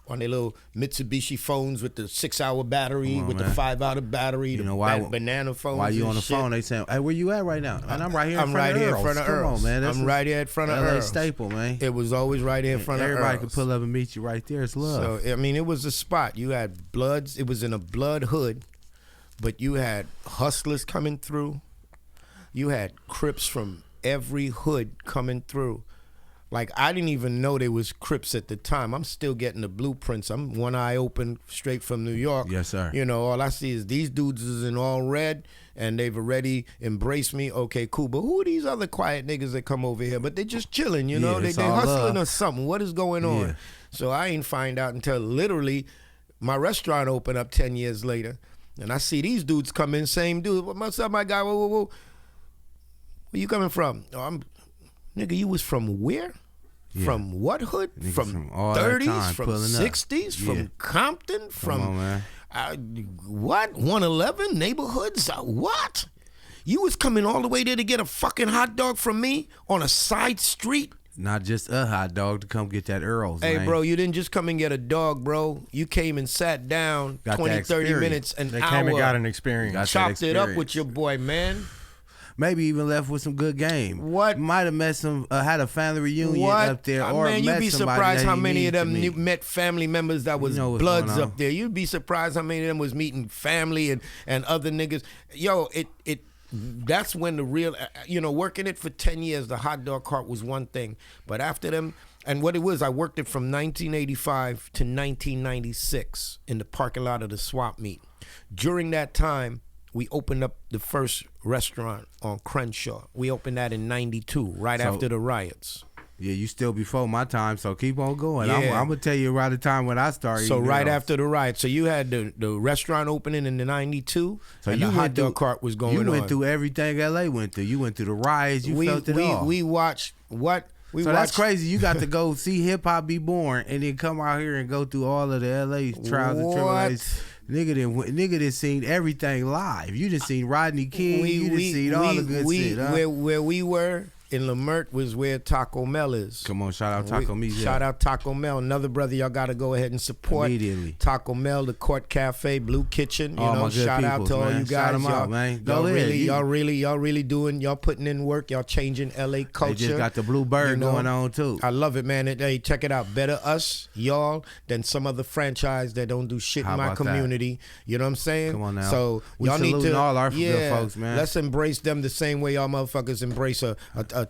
[SPEAKER 5] on their little Mitsubishi phones with the 6-hour battery, with the 5-hour battery,
[SPEAKER 3] You
[SPEAKER 5] the
[SPEAKER 3] know why?
[SPEAKER 5] banana phones.
[SPEAKER 3] While you
[SPEAKER 5] and
[SPEAKER 3] on the
[SPEAKER 5] shit.
[SPEAKER 3] phone, they saying, "Hey, where you at right now?" And I'm right here. In front of Earl's. Come on, man.
[SPEAKER 5] I'm right here in front of
[SPEAKER 3] LA
[SPEAKER 5] Earl's.
[SPEAKER 3] staple, man.
[SPEAKER 5] It was always right here in front of Earl's.
[SPEAKER 3] Everybody could pull up and meet you right there. It's love.
[SPEAKER 5] So I mean, it was a spot. You had Bloods. It was in a Blood hood, but you had hustlers coming through. You had Crips from every hood coming through. Like, I didn't even know there was Crips at the time. I'm still getting the blueprints. I'm one eye open straight from New York.
[SPEAKER 3] Yes, sir.
[SPEAKER 5] You know, all I see is these dudes is in all red, and they've already embraced me. Okay, cool. But who are these other quiet niggas that come over here? But they just chilling, you know?
[SPEAKER 3] Yeah,
[SPEAKER 5] They
[SPEAKER 3] all
[SPEAKER 5] hustling
[SPEAKER 3] love.
[SPEAKER 5] or something. What is going on?
[SPEAKER 3] Yeah.
[SPEAKER 5] So I ain't find out until literally my restaurant opened up 10 years later. And I see these dudes come in, same dude. What's up, my guy? Whoa. Where you coming from? Oh, nigga, you was from where?
[SPEAKER 3] Yeah.
[SPEAKER 5] From what hood?
[SPEAKER 3] Niggas
[SPEAKER 5] From
[SPEAKER 3] all that
[SPEAKER 5] 30s?
[SPEAKER 3] time
[SPEAKER 5] From
[SPEAKER 3] pulling up.
[SPEAKER 5] 60s?
[SPEAKER 3] Yeah.
[SPEAKER 5] From Compton?
[SPEAKER 3] Come
[SPEAKER 5] From
[SPEAKER 3] on, man.
[SPEAKER 5] what? 111 neighborhoods? What? You was coming all the way there to get a fucking hot dog from me on a side street?
[SPEAKER 3] Not just a hot dog to come get that Earl's.
[SPEAKER 5] Hey,
[SPEAKER 3] man.
[SPEAKER 5] bro, you didn't just come and get a dog, bro. You came and sat down
[SPEAKER 3] Got
[SPEAKER 5] 20,
[SPEAKER 3] that
[SPEAKER 5] 30
[SPEAKER 3] experience.
[SPEAKER 5] minutes, an
[SPEAKER 4] They
[SPEAKER 5] hour.
[SPEAKER 4] came and got an experience.
[SPEAKER 3] Got that
[SPEAKER 5] chopped it up
[SPEAKER 3] experience.
[SPEAKER 5] with your boy, man.
[SPEAKER 3] Maybe even left with some good game.
[SPEAKER 5] What?
[SPEAKER 3] Might have met some, had a family reunion
[SPEAKER 5] What?
[SPEAKER 3] up there, or
[SPEAKER 5] man,
[SPEAKER 3] met
[SPEAKER 5] you'd be
[SPEAKER 3] somebody
[SPEAKER 5] surprised
[SPEAKER 3] that
[SPEAKER 5] how
[SPEAKER 3] he
[SPEAKER 5] many of
[SPEAKER 3] needed to
[SPEAKER 5] them
[SPEAKER 3] meet.
[SPEAKER 5] met family members that was
[SPEAKER 3] know what's
[SPEAKER 5] Bloods
[SPEAKER 3] going on.
[SPEAKER 5] up there. You'd be surprised how many of them was meeting family and other niggas. Yo, that's when the real, working it for 10 years, the hot dog cart was one thing. But after them, and what it was, I worked it from 1985 to 1996 in the parking lot of the swap meet. During that time, we opened up the first restaurant on Crenshaw. We opened that in 92, right
[SPEAKER 3] So-
[SPEAKER 5] after the riots.
[SPEAKER 3] Yeah, you still before my time, so keep on going.
[SPEAKER 5] Yeah.
[SPEAKER 3] I'm gonna tell you around the time when I started.
[SPEAKER 5] So
[SPEAKER 3] eating
[SPEAKER 5] right
[SPEAKER 3] Earl's.
[SPEAKER 5] after the riot. So you had the restaurant opening in the 92,
[SPEAKER 3] So
[SPEAKER 5] and
[SPEAKER 3] you
[SPEAKER 5] the
[SPEAKER 3] went
[SPEAKER 5] hot dog
[SPEAKER 3] through-
[SPEAKER 5] cart was going on.
[SPEAKER 3] You went through everything LA went through. You went through the riots. You felt it all.
[SPEAKER 5] We watched what? We
[SPEAKER 3] So
[SPEAKER 5] watched,
[SPEAKER 3] that's crazy. You got to go see hip hop be born, and then come out here and go through all of the LA trials and
[SPEAKER 5] What?
[SPEAKER 3] tribulations. Nigga done seen everything live. You done seen Rodney King. You done seen all the good shit. Huh?
[SPEAKER 5] Where we were in Lamert was where Taco Mel is.
[SPEAKER 3] Come on, shout out Taco Meat.
[SPEAKER 5] Shout out Taco Mel, another brother y'all got to go ahead and support.
[SPEAKER 3] Immediately.
[SPEAKER 5] Taco Mel, the Court Cafe, Blue Kitchen.
[SPEAKER 3] All my good
[SPEAKER 5] shout out
[SPEAKER 3] peoples,
[SPEAKER 5] to all
[SPEAKER 3] man.
[SPEAKER 5] you guys.
[SPEAKER 3] Shout 'em
[SPEAKER 5] y'all,
[SPEAKER 3] out, man. Go
[SPEAKER 5] y'all
[SPEAKER 3] ahead.
[SPEAKER 5] y'all really doing. Y'all putting in work. Y'all changing LA culture.
[SPEAKER 3] They just got the Blue Bird going on too.
[SPEAKER 5] I love it, man. Hey, check it out. Better us, y'all, than some other franchise that don't do shit
[SPEAKER 3] How
[SPEAKER 5] in my
[SPEAKER 3] about that?
[SPEAKER 5] community. You know what I'm saying?
[SPEAKER 3] Come on now.
[SPEAKER 5] So
[SPEAKER 3] We
[SPEAKER 5] y'all need
[SPEAKER 3] saluting
[SPEAKER 5] to
[SPEAKER 3] all our good folks, man.
[SPEAKER 5] Let's embrace them the same way y'all motherfuckers embrace a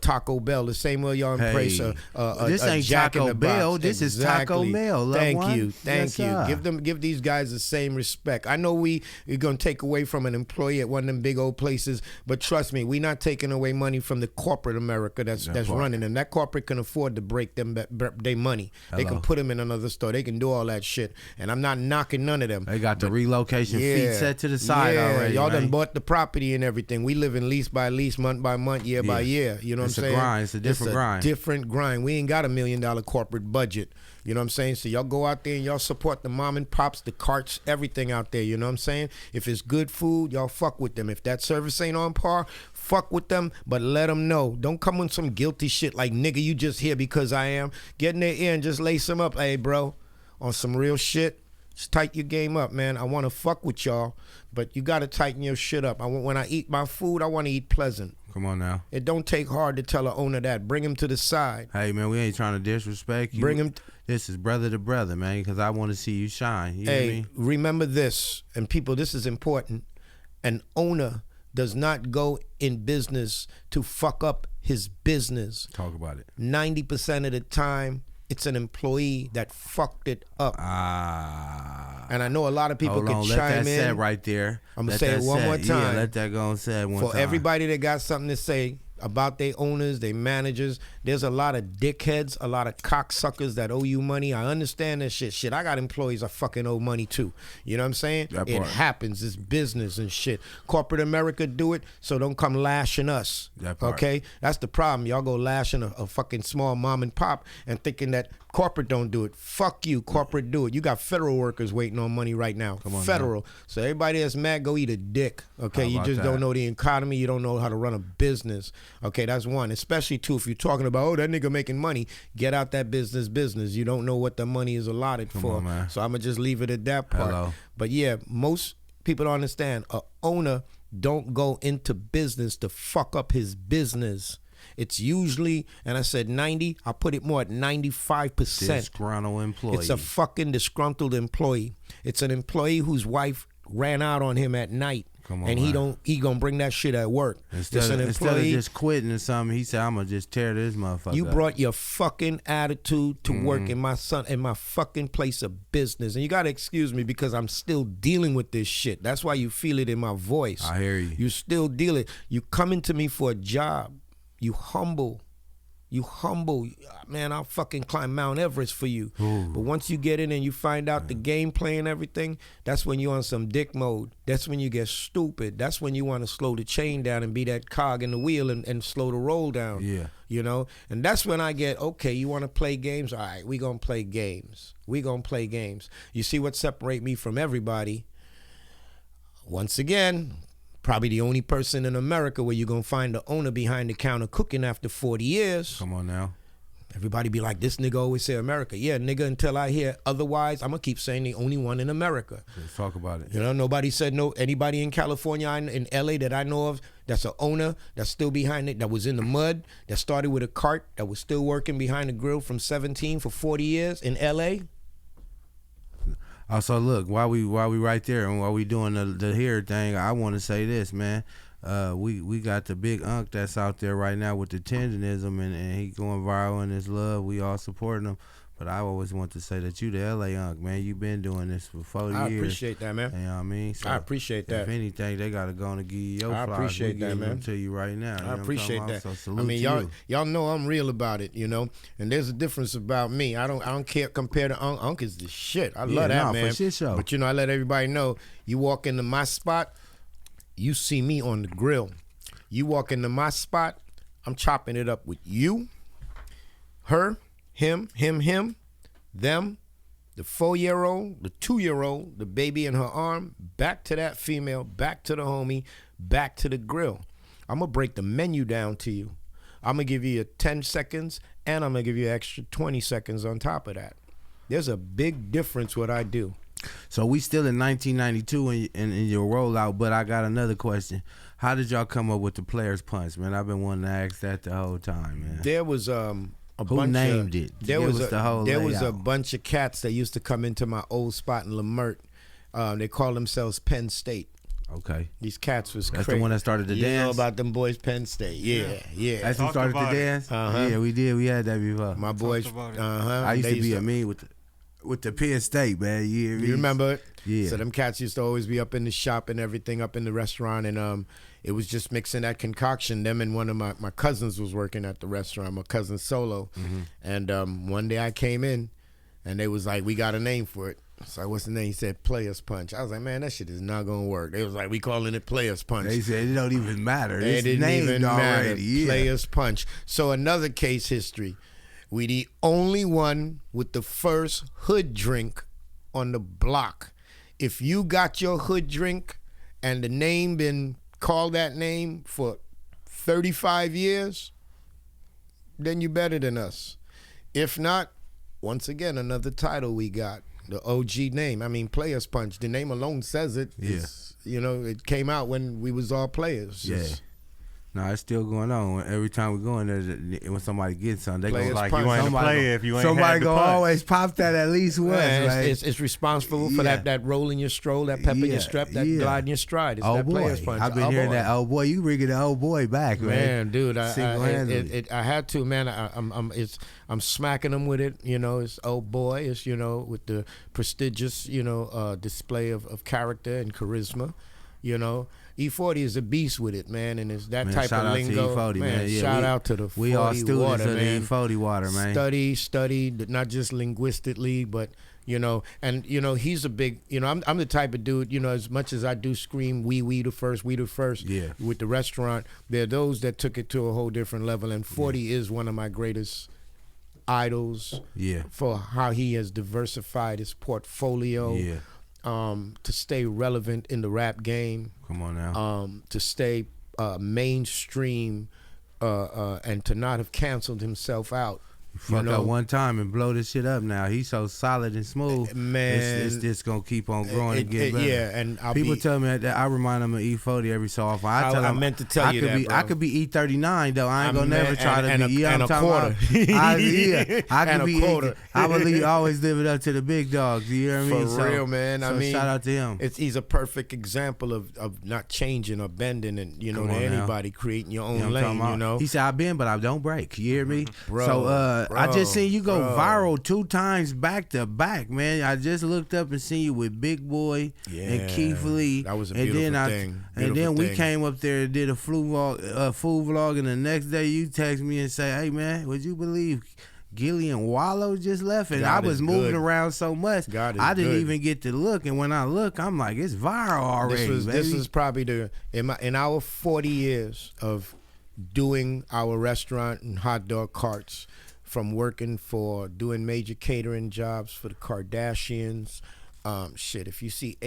[SPEAKER 5] Taco Bell, the same way y'all embrace
[SPEAKER 3] Hey,
[SPEAKER 5] a
[SPEAKER 3] this
[SPEAKER 5] a
[SPEAKER 3] ain't
[SPEAKER 5] Jack in
[SPEAKER 3] Taco
[SPEAKER 5] the
[SPEAKER 3] Bell.
[SPEAKER 5] Box.
[SPEAKER 3] This is Taco Mel, loved
[SPEAKER 5] Thank
[SPEAKER 3] one.
[SPEAKER 5] you,
[SPEAKER 3] Yes,
[SPEAKER 5] thank you.
[SPEAKER 3] sir.
[SPEAKER 5] Give these guys the same respect. I know we're gonna take away from an employee at one of them big old places, but trust me, we're not taking away money from the corporate America that's
[SPEAKER 3] part.
[SPEAKER 5] running them. That corporate can afford to break them their money. They can
[SPEAKER 3] Hello.
[SPEAKER 5] put them in another store. They can do all that shit, and I'm not knocking none of them.
[SPEAKER 3] They got the relocation fee set to the side already.
[SPEAKER 5] Y'all done
[SPEAKER 3] man.
[SPEAKER 5] bought the property and everything. We live in lease by lease, month by month, year by year. You know
[SPEAKER 3] It's
[SPEAKER 5] what
[SPEAKER 3] a
[SPEAKER 5] I'm saying?
[SPEAKER 3] grind. It's a different grind.
[SPEAKER 5] Different grind. We ain't got $1 million corporate budget. You know what I'm saying? So y'all go out there and y'all support the mom and pops, the carts, everything out there. You know what I'm saying? If it's good food, y'all fuck with them. If that service ain't on par, fuck with them, but let them know. Don't come with some guilty shit like, nigga, you just here because I am. Get in their ear and just lace them up. Hey, bro, on some real shit, just tighten your game up, man. I want to fuck with y'all, but you got to tighten your shit up. When I eat my food, I want to eat pleasant.
[SPEAKER 3] Come on now.
[SPEAKER 5] It don't take hard to tell an owner that. Bring him to the side.
[SPEAKER 3] Hey, man, we ain't trying to disrespect you.
[SPEAKER 5] Bring him.
[SPEAKER 3] This is brother to brother, man, because I want to see you shine. You know what I
[SPEAKER 5] Hey,
[SPEAKER 3] mean?
[SPEAKER 5] remember this, and people, this is important. An owner does not go in business to fuck up his business.
[SPEAKER 3] Talk about it.
[SPEAKER 5] 90% of the time, it's an employee that fucked it up. And I know a lot of people
[SPEAKER 3] Hold
[SPEAKER 5] can
[SPEAKER 3] on,
[SPEAKER 5] chime
[SPEAKER 3] let that
[SPEAKER 5] in.
[SPEAKER 3] set right there.
[SPEAKER 5] I'm gonna
[SPEAKER 3] Let
[SPEAKER 5] say
[SPEAKER 3] that
[SPEAKER 5] it one
[SPEAKER 3] set.
[SPEAKER 5] more time.
[SPEAKER 3] Yeah, let that go and say it one
[SPEAKER 5] For
[SPEAKER 3] time.
[SPEAKER 5] everybody that got something to say about their owners, their managers, there's a lot of dickheads, a lot of cocksuckers that owe you money. I understand that shit. Shit, I got employees I fucking owe money to. You know what I'm saying?
[SPEAKER 3] That
[SPEAKER 5] It
[SPEAKER 3] part.
[SPEAKER 5] happens. It's business and shit. Corporate America do it, so don't come lashing us.
[SPEAKER 3] That part.
[SPEAKER 5] Okay? That's the problem. Y'all go lashing a fucking small mom and pop and thinking that corporate don't do it. Fuck you, corporate do it. You got federal workers waiting on money right now.
[SPEAKER 3] Come on
[SPEAKER 5] federal. So everybody that's mad, go eat a dick. Okay?
[SPEAKER 3] How
[SPEAKER 5] You
[SPEAKER 3] about
[SPEAKER 5] just
[SPEAKER 3] that?
[SPEAKER 5] don't know the economy. You don't know how to run a business. Okay, that's one. Especially, two, if you're talking about, oh, that nigga making money, get out that business. You don't know what the money is allotted for.
[SPEAKER 3] on, man.
[SPEAKER 5] So I'm going to just leave it at that part.
[SPEAKER 3] Hello.
[SPEAKER 5] But yeah, most people don't understand. A owner don't go into business to fuck up his business. It's usually, and I said 90, I put it more at 95%.
[SPEAKER 3] Disgruntled employee.
[SPEAKER 5] It's a fucking disgruntled employee. It's an employee whose wife ran out on him at night.
[SPEAKER 3] Come on,
[SPEAKER 5] and
[SPEAKER 3] man.
[SPEAKER 5] he gonna bring that shit at work.
[SPEAKER 3] Instead of just quitting or something, he said, I'm gonna just tear this motherfucker
[SPEAKER 5] You
[SPEAKER 3] up.
[SPEAKER 5] brought your fucking attitude to work in my fucking place of business. And you gotta excuse me because I'm still dealing with this shit. That's why you feel it in my voice.
[SPEAKER 3] I hear you.
[SPEAKER 5] You still deal it. You coming to me for a job. You humble. Man, I'll fucking climb Mount Everest for you.
[SPEAKER 3] Ooh.
[SPEAKER 5] But once you get in and you find out the gameplay and everything, that's when you're on some dick mode. That's when you get stupid. That's when you want to slow the chain down and be that cog in the wheel and slow the roll down.
[SPEAKER 3] Yeah.
[SPEAKER 5] You know? And that's when I get, okay, you want to play games? All right, we going to play games. You see what separate me from everybody? Once again, probably the only person in America where you're going to find the owner behind the counter cooking after 40 years.
[SPEAKER 3] Come on now.
[SPEAKER 5] Everybody be like, this nigga always say America. Yeah, nigga, until I hear otherwise, I'm going to keep saying the only one in America.
[SPEAKER 3] Let's talk about it.
[SPEAKER 5] You know, nobody said no. Anybody in California, in LA that I know of, that's an owner, that's still behind it, that was in the mud, that started with a cart, that was still working behind the grill from 17 for 40 years in LA.
[SPEAKER 3] Also, look, while we right there and while we doing the here thing, I want to say this, man. We got the big unk that's out there right now with the tendonism and he going viral in his love. We all supporting him. But I always want to say that you the LA unk, man. You been doing this for 40 years.
[SPEAKER 5] I appreciate that, man.
[SPEAKER 3] You know what I mean? So
[SPEAKER 5] I appreciate that.
[SPEAKER 3] If anything, they got to go and give you your
[SPEAKER 5] I
[SPEAKER 3] flowers.
[SPEAKER 5] appreciate
[SPEAKER 3] we
[SPEAKER 5] that,
[SPEAKER 3] giving
[SPEAKER 5] man.
[SPEAKER 3] them to you right now. You know
[SPEAKER 5] I
[SPEAKER 3] what I'm
[SPEAKER 5] appreciate
[SPEAKER 3] talking
[SPEAKER 5] that.
[SPEAKER 3] about? So salute
[SPEAKER 5] I mean,
[SPEAKER 3] to
[SPEAKER 5] y'all know I'm real about it, you know. And there's a difference about me. I don't care compared to Unk. Unk is the shit. I love that, man.
[SPEAKER 3] For shit show.
[SPEAKER 5] But you know, I let everybody know. You walk into my spot, you see me on the grill. You walk into my spot, I'm chopping it up with you, her, him, them, the 4-year-old, the 2-year-old, the baby in her arm, back to that female, back to the homie, back to the grill. I'm going to break the menu down to you. I'm going to give you 10 seconds, and I'm going to give you an extra 20 seconds on top of that. There's a big difference what I do.
[SPEAKER 3] So we still in 1992 in your rollout, but I got another question. How did y'all come up with the player's punch, man? I've been wanting to ask that the whole time, man.
[SPEAKER 5] There was
[SPEAKER 3] Who named it?
[SPEAKER 5] There
[SPEAKER 3] Give
[SPEAKER 5] was
[SPEAKER 3] us the whole
[SPEAKER 5] there was a
[SPEAKER 3] layout.
[SPEAKER 5] bunch of cats that used to come into my old spot in Lamert. They call themselves Penn State.
[SPEAKER 3] Okay.
[SPEAKER 5] These cats was
[SPEAKER 3] That's
[SPEAKER 5] crazy.
[SPEAKER 3] the one that started the
[SPEAKER 5] You know
[SPEAKER 3] dance?
[SPEAKER 5] about them boys, Penn State. Yeah.
[SPEAKER 3] That's who
[SPEAKER 4] Talked
[SPEAKER 3] started the
[SPEAKER 4] about it.
[SPEAKER 3] dance?
[SPEAKER 5] Uh-huh.
[SPEAKER 3] Yeah, we did. We had that before.
[SPEAKER 5] My boys.
[SPEAKER 4] about it.
[SPEAKER 3] I used to be a mean with the Penn State, man.
[SPEAKER 5] You remember it?
[SPEAKER 3] Yeah.
[SPEAKER 5] So them cats used to always be up in the shop and everything, up in the restaurant, and it was just mixing that concoction. Them and one of my cousins was working at the restaurant, my cousin Solo. And one day I came in, and they was like, we got a name for it. So what's the name? He said Players Punch. I was like, man, that shit is not going to work. They was like, we calling it Players Punch.
[SPEAKER 3] They said it don't even matter.
[SPEAKER 5] It
[SPEAKER 3] It's
[SPEAKER 5] didn't
[SPEAKER 3] named
[SPEAKER 5] even matter.
[SPEAKER 3] already. Yeah.
[SPEAKER 5] Players Punch. So another case history. We the only one with the first hood drink on the block. If you got your hood drink and the name been called that name for 35 years, then you better than us. If not, once again, another title we got. The OG name. I mean, Players Punch. The name alone says it.
[SPEAKER 3] Yeah.
[SPEAKER 5] It's, you know, it came out when we was all players.
[SPEAKER 3] Yeah. No, it's still going on. Every time we go in there, when somebody gets something, they
[SPEAKER 5] Players
[SPEAKER 3] go
[SPEAKER 4] Like
[SPEAKER 5] punch.
[SPEAKER 4] you ain't a
[SPEAKER 3] Somebody
[SPEAKER 4] player
[SPEAKER 3] go-
[SPEAKER 4] if you ain't
[SPEAKER 3] somebody
[SPEAKER 4] had the
[SPEAKER 3] go
[SPEAKER 4] punch.
[SPEAKER 3] always pop that at least once.
[SPEAKER 5] Man,
[SPEAKER 3] right?
[SPEAKER 5] it's responsible for
[SPEAKER 3] Yeah.
[SPEAKER 5] that roll in your stroll, that pep in your
[SPEAKER 3] Yeah,
[SPEAKER 5] strap, that
[SPEAKER 3] yeah.
[SPEAKER 5] glide in your stride. It's
[SPEAKER 3] Oh
[SPEAKER 5] that
[SPEAKER 3] boy,
[SPEAKER 5] Players Punch.
[SPEAKER 3] I've been
[SPEAKER 5] Oh,
[SPEAKER 3] hearing
[SPEAKER 5] boy.
[SPEAKER 3] that. Oh boy, you bringing the old boy back, man.
[SPEAKER 5] Man, dude,
[SPEAKER 3] Single-handedly.
[SPEAKER 5] I had to, man. I'm smacking them with it. You know, it's oh boy. It's, you know, with the prestigious, you know, display of character and charisma. You know, E40 is a beast with it, man, and it's that
[SPEAKER 3] Man,
[SPEAKER 5] type
[SPEAKER 3] shout
[SPEAKER 5] of
[SPEAKER 3] out
[SPEAKER 5] lingo.
[SPEAKER 3] to E40, man. Yeah,
[SPEAKER 5] shout
[SPEAKER 3] we-
[SPEAKER 5] out to the 40
[SPEAKER 3] We all students
[SPEAKER 5] water,
[SPEAKER 3] of
[SPEAKER 5] man.
[SPEAKER 3] the E40 water, man.
[SPEAKER 5] Study, not just linguistically, but you know, and you know, he's a big, you know, I'm the type of dude, you know, as much as I do scream we the first,
[SPEAKER 3] Yeah.
[SPEAKER 5] with the restaurant, there are those that took it to a whole different level, and 40 is one of my greatest idols
[SPEAKER 3] Yeah,
[SPEAKER 5] for how he has diversified his portfolio,
[SPEAKER 3] yeah.
[SPEAKER 5] to stay relevant in the rap game,
[SPEAKER 3] Come on now.
[SPEAKER 5] to stay mainstream and to not have canceled himself out.
[SPEAKER 3] Fuck up one time and blow this shit up now. He's so solid and smooth.
[SPEAKER 5] Man.
[SPEAKER 3] It's just going to keep on growing and get better.
[SPEAKER 5] Yeah, and
[SPEAKER 3] people tell me that I remind them of E40 every so often. I tell them,
[SPEAKER 5] meant to tell you that, bro.
[SPEAKER 3] I could be E39, though. I ain't going to never try to be.
[SPEAKER 5] And a quarter.
[SPEAKER 3] I could be
[SPEAKER 5] quarter.
[SPEAKER 3] I believe always living up to the big dogs. You know what I mean?
[SPEAKER 5] For real, man.
[SPEAKER 3] So
[SPEAKER 5] I mean,
[SPEAKER 3] shout out to him.
[SPEAKER 5] He's a perfect example of not changing or bending and, to anybody, creating your own lane,
[SPEAKER 3] He said, I've been, but I don't break. You hear me?
[SPEAKER 5] Bro,
[SPEAKER 3] so I just seen you go viral 2 times back to back, man. I just looked up and seen you with Big Boy and Keith Lee.
[SPEAKER 5] That was a beautiful thing.
[SPEAKER 3] And then we came up there and did a food vlog, and the next day you text me and say, hey, man, would you believe Gillian Wallow just left? And I was moving around so much, I didn't even get to look. And when I look, I'm like, it's viral already,
[SPEAKER 5] This is probably in our 40 years of doing our restaurant and hot dog carts, from working for doing major catering jobs for the Kardashians. If you see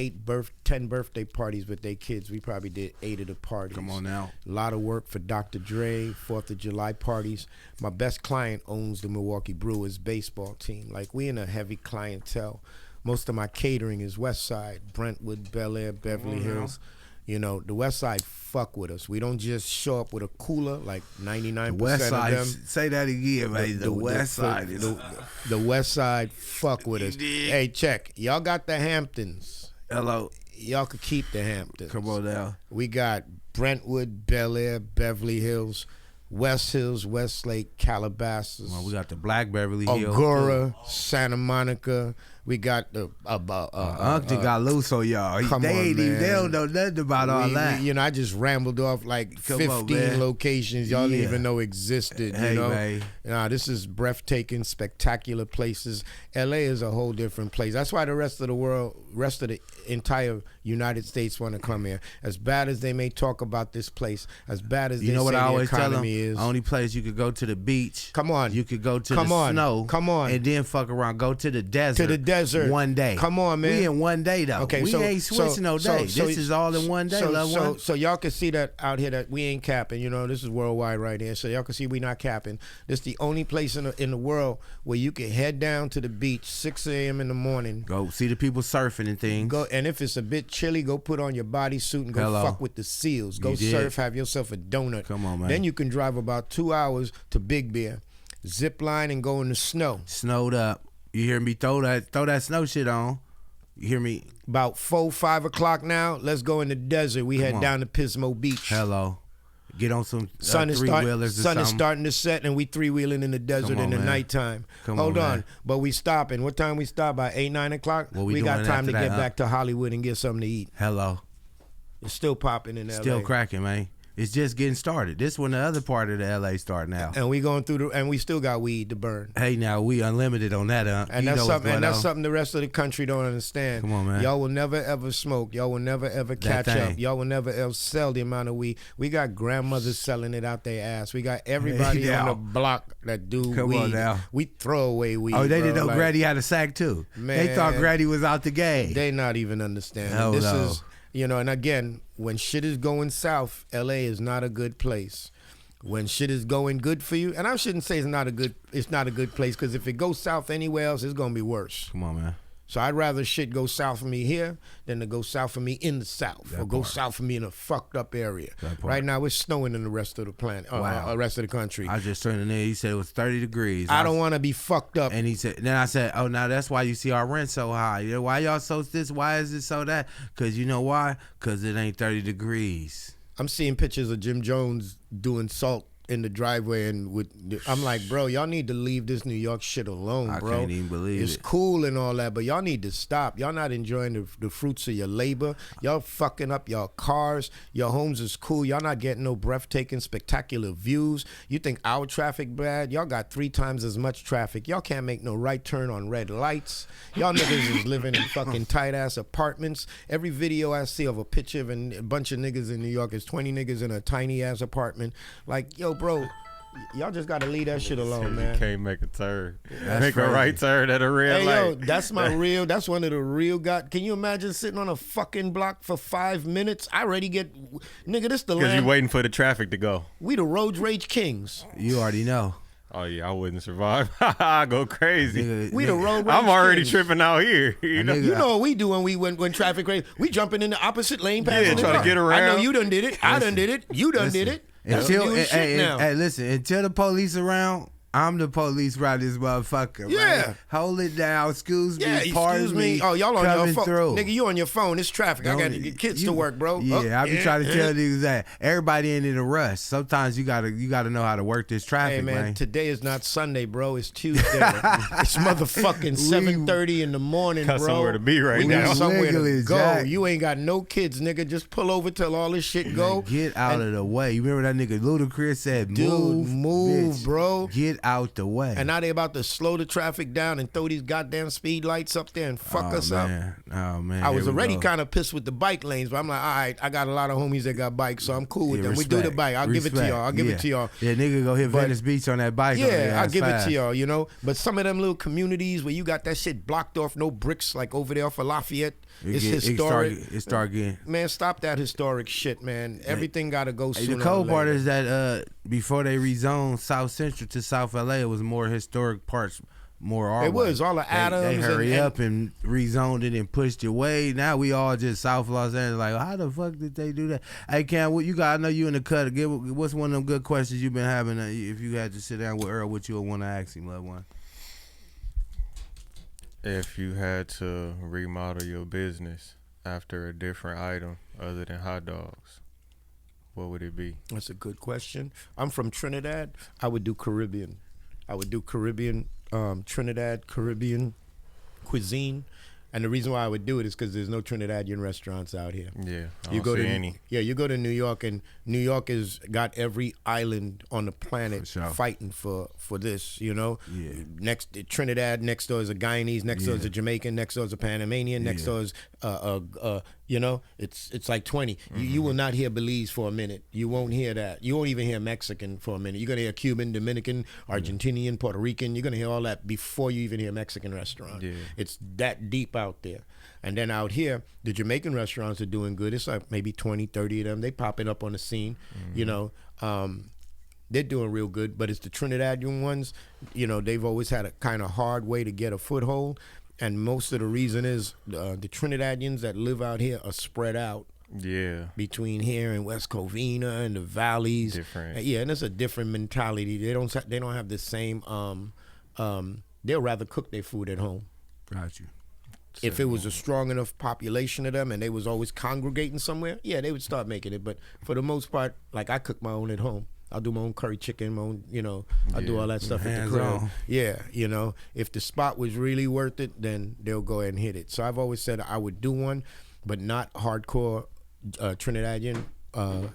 [SPEAKER 5] 10 birthday parties with their kids, we probably did 8 of the parties.
[SPEAKER 3] Come on now.
[SPEAKER 5] A lot of work for Dr. Dre, 4th of July parties. My best client owns the Milwaukee Brewers baseball team. Like, we in a heavy clientele. Most of my catering is West Side, Brentwood, Bel Air, Beverly Hills. The West Side fuck with us. We don't just show up with a cooler like 99%
[SPEAKER 3] West Side,
[SPEAKER 5] of them.
[SPEAKER 3] Say that again, man. The West Side is...
[SPEAKER 5] The West Side fuck with us. Hey, check. Y'all got the Hamptons.
[SPEAKER 3] Hello.
[SPEAKER 5] Y'all could keep the Hamptons.
[SPEAKER 3] Come on now.
[SPEAKER 5] We got Brentwood, Bel Air, Beverly Hills, West Hills, Westlake, Calabasas.
[SPEAKER 3] Well, we got the Black Beverly Hills.
[SPEAKER 5] Agoura, Santa Monica. We got the
[SPEAKER 3] Uncle got loose on y'all. They don't know nothing about all that.
[SPEAKER 5] I just rambled off like 15 locations y'all didn't even know existed.
[SPEAKER 3] Man.
[SPEAKER 5] This is breathtaking, spectacular places. LA is a whole different place. That's why the rest of the world, rest of the entire United States want to come here. As bad as they may talk about this place, as bad as they say the economy is.
[SPEAKER 3] Only place you could go to the beach.
[SPEAKER 5] Come on.
[SPEAKER 3] You could go to the snow.
[SPEAKER 5] Come on.
[SPEAKER 3] And then fuck around. Go to the desert.
[SPEAKER 5] To the desert.
[SPEAKER 3] One day.
[SPEAKER 5] Come on, man.
[SPEAKER 3] We in one day, though.
[SPEAKER 5] Okay,
[SPEAKER 3] we ain't switching no day. This is all in one day,
[SPEAKER 5] So y'all can see that out here that we ain't capping. This is worldwide right here. So y'all can see we not capping. This the only place in the world where you can head down to the beach 6 a.m. in the morning.
[SPEAKER 3] Go see the people surfing and things.
[SPEAKER 5] Go, and if it's a bit chilly, go put on your bodysuit and go fuck with the seals. Go surf, have yourself a donut.
[SPEAKER 3] Come on, man.
[SPEAKER 5] Then you can drive about 2 hours to Big Bear, zip line and go in the snow.
[SPEAKER 3] Snowed up. You hear me? Throw that snow shit on. You hear me?
[SPEAKER 5] About 4, 5 o'clock now. Let's go in the desert. We head down to Pismo Beach.
[SPEAKER 3] Hello. Get on some
[SPEAKER 5] sun is starting to set, and we 3-wheeling in the desert in the nighttime. Hold on, but we stopping. What time we stop? By 8, 9 o'clock. We got time to get back to Hollywood and get something to eat.
[SPEAKER 3] Hello.
[SPEAKER 5] It's still popping in LA.
[SPEAKER 3] Still cracking, man. It's just getting started. This when the other part of the LA start now.
[SPEAKER 5] And we going through and we still got weed to burn.
[SPEAKER 3] Hey, now we unlimited on that,
[SPEAKER 5] And that's something the rest of the country don't understand.
[SPEAKER 3] Come on, man.
[SPEAKER 5] Y'all will never ever smoke. Y'all will never ever catch up. Y'all will never ever sell the amount of weed. We got grandmothers selling it out their ass. We got everybody on the block that do weed.
[SPEAKER 3] Come on now.
[SPEAKER 5] We throw away weed.
[SPEAKER 3] Oh, they didn't know Granny had a sack too.
[SPEAKER 5] Man,
[SPEAKER 3] they thought Granny was out the game.
[SPEAKER 5] They not even understanding. This is and again, when shit is going south, LA is not a good place. When shit is going good for you, and I shouldn't say it's not a good place, because if it goes south anywhere else, it's gonna be worse.
[SPEAKER 3] Come on, man.
[SPEAKER 5] So I'd rather shit go south for me here than to go south for me in the south, or go south for me in a fucked up area. Right now it's snowing in the rest of the planet, rest of the country.
[SPEAKER 3] I just turned in there. He said it was 30 degrees.
[SPEAKER 5] I don't want to be fucked up.
[SPEAKER 3] And then I said, oh, now that's why you see our rent so high. Why y'all so this? Why is it so that? Because you know why? Because it ain't 30 degrees.
[SPEAKER 5] I'm seeing pictures of Jim Jones doing salt in the driveway, and I'm like, bro, y'all need to leave this New York shit alone, bro.
[SPEAKER 3] I can't even believe
[SPEAKER 5] it's cool and all that, but y'all need to stop. Y'all not enjoying the fruits of your labor. Y'all fucking up your cars. Your homes is cool. Y'all not getting no breathtaking, spectacular views. You think our traffic bad? Y'all got 3 times as much traffic. Y'all can't make no right turn on red lights. Y'all niggas is living in fucking tight ass apartments. Every video I see of a picture of a bunch of niggas in New York is 20 niggas in a tiny ass apartment. Like, yo, bro, Y'all just gotta leave that shit alone,
[SPEAKER 4] You
[SPEAKER 5] man.
[SPEAKER 4] can't make a turn.
[SPEAKER 3] That's
[SPEAKER 4] Make
[SPEAKER 3] crazy.
[SPEAKER 4] a right turn at a red
[SPEAKER 5] Hey
[SPEAKER 4] light.
[SPEAKER 5] yo, that's that's one of the real God. Can you imagine sitting on a fucking block for 5 minutes? I already get, nigga, this the
[SPEAKER 4] Because
[SPEAKER 5] land.
[SPEAKER 4] you waiting for the traffic to go.
[SPEAKER 5] We the road rage kings.
[SPEAKER 3] You already know.
[SPEAKER 4] Oh yeah, I wouldn't survive. I go crazy.
[SPEAKER 3] Nigga,
[SPEAKER 5] We the road rage
[SPEAKER 4] I'm already
[SPEAKER 5] kings.
[SPEAKER 4] tripping out here. You know?
[SPEAKER 3] nigga-
[SPEAKER 5] You know what we do when traffic race? We jumping in the opposite lane, passing the
[SPEAKER 4] trying to
[SPEAKER 5] car.
[SPEAKER 4] get
[SPEAKER 5] I know
[SPEAKER 4] around.
[SPEAKER 5] you done did it. I done did it. You done did it. That's
[SPEAKER 3] Until,
[SPEAKER 5] new shit now.
[SPEAKER 3] hey, listen, until the police around, I'm the police around this motherfucker.
[SPEAKER 5] Yeah.
[SPEAKER 3] Right? Hold it down. Excuse
[SPEAKER 5] Yeah,
[SPEAKER 3] me. Pardon
[SPEAKER 5] excuse me. Oh, y'all on your
[SPEAKER 3] coming
[SPEAKER 5] phone.
[SPEAKER 3] through.
[SPEAKER 5] Nigga, you on your phone. It's traffic. I got to get kids to work, bro.
[SPEAKER 3] Yeah,
[SPEAKER 5] Oh,
[SPEAKER 3] I be trying to tell niggas that everybody ain't in a rush. Sometimes you gotta know how to work this traffic,
[SPEAKER 5] Hey, man,
[SPEAKER 3] man.
[SPEAKER 5] today is not Sunday, bro. It's Tuesday. It's motherfucking 7:30 in the morning,
[SPEAKER 4] Got
[SPEAKER 5] bro.
[SPEAKER 4] somewhere to be right
[SPEAKER 5] we
[SPEAKER 4] now.
[SPEAKER 5] got somewhere to
[SPEAKER 3] Wiggly,
[SPEAKER 5] go.
[SPEAKER 3] Jack.
[SPEAKER 5] You ain't got no kids, nigga. Just pull over till all this shit go.
[SPEAKER 3] Get out of the way. You remember that nigga Ludacris said,
[SPEAKER 5] Dude, move,
[SPEAKER 3] bitch.
[SPEAKER 5] bro.
[SPEAKER 3] Get out the way.
[SPEAKER 5] And now they about to slow the traffic down and throw these goddamn speed lights up there and fuck us up.
[SPEAKER 3] Oh, man.
[SPEAKER 5] I was
[SPEAKER 3] Here we
[SPEAKER 5] already
[SPEAKER 3] go.
[SPEAKER 5] kind of pissed with the bike lanes, but I'm like, all right, I got a lot of homies that got bikes, so I'm cool with
[SPEAKER 3] Yeah,
[SPEAKER 5] them. We do the
[SPEAKER 3] respect.
[SPEAKER 5] bike. I'll give it to
[SPEAKER 3] Respect.
[SPEAKER 5] y'all. I'll give
[SPEAKER 3] Yeah.
[SPEAKER 5] it to y'all.
[SPEAKER 3] Yeah, nigga go hit
[SPEAKER 5] But-
[SPEAKER 3] Venice Beach on that bike. on their
[SPEAKER 5] Yeah, I'll
[SPEAKER 3] ass
[SPEAKER 5] give it
[SPEAKER 3] fast.
[SPEAKER 5] to y'all, you know. But some of them little communities where you got that shit blocked off, no bricks, like over there for Lafayette, it's historic.
[SPEAKER 3] It start getting.
[SPEAKER 5] Man, stop that historic shit, man. Everything got to go
[SPEAKER 3] Hey,
[SPEAKER 5] sooner
[SPEAKER 3] the cold
[SPEAKER 5] or
[SPEAKER 3] part
[SPEAKER 5] later.
[SPEAKER 3] is that before they rezoned South Central to South LA, it was more historic parts, more our
[SPEAKER 5] It
[SPEAKER 3] way.
[SPEAKER 5] was, all the
[SPEAKER 3] They
[SPEAKER 5] Adams
[SPEAKER 3] hurry
[SPEAKER 5] and-
[SPEAKER 3] up and rezoned it and pushed it way. Now we all just South Los Angeles. Like, how the fuck did they do that? Hey, Cam, what you got? I know you in the cut. What's one of them good questions you've been having? If you had to sit down with Earl, what you would want to ask him, loved one?
[SPEAKER 4] If you had to remodel your business after a different item other than hot dogs, what would it be?
[SPEAKER 5] That's a good question. I'm from Trinidad. I would do Caribbean. I would do Caribbean, Trinidad Caribbean cuisine. And the reason why I would do it is because there's no Trinidadian restaurants out here.
[SPEAKER 4] Yeah, I
[SPEAKER 5] You
[SPEAKER 4] don't
[SPEAKER 5] go
[SPEAKER 4] see
[SPEAKER 5] to
[SPEAKER 4] any.
[SPEAKER 5] Yeah, you go to New York, and New York has got every island on the planet
[SPEAKER 3] For sure.
[SPEAKER 5] fighting for this. You know,
[SPEAKER 3] Yeah.
[SPEAKER 5] next Trinidad, next door is a Guyanese, next door is a Jamaican, next door is a Panamanian, next
[SPEAKER 3] Yeah.
[SPEAKER 5] door is you know, it's like 20. You will not hear Belize for a minute. You won't hear that. You won't even hear Mexican for a minute. You're gonna hear Cuban, Dominican, Argentinian, Puerto Rican. You're gonna hear all that before you even hear Mexican restaurant.
[SPEAKER 4] Yeah.
[SPEAKER 5] It's that deep out there. And then out here, the Jamaican restaurants are doing good. It's like maybe 20, 30 of them. They popping up on the scene, you know. They're doing real good, but it's the Trinidadian ones, you know, they've always had a kind of hard way to get a foothold. And most of the reason is the Trinidadians that live out here are spread out
[SPEAKER 4] Yeah,
[SPEAKER 5] between here and West Covina and the valleys.
[SPEAKER 4] Different.
[SPEAKER 5] Yeah, and it's a different mentality. They don't have the same. They'll rather cook their food at home.
[SPEAKER 3] Got you.
[SPEAKER 5] If it was a strong enough population of them and they was always congregating somewhere, yeah, they would start making it. But for the most part, like I cook my own at home. I'll do my own curry chicken, my own, you know, I'll do all that stuff at the
[SPEAKER 3] Hands
[SPEAKER 5] crib.
[SPEAKER 3] on.
[SPEAKER 5] Yeah, you know, if the spot was really worth it, then they'll go ahead and hit it. So I've always said I would do one, but not hardcore Trinidadian.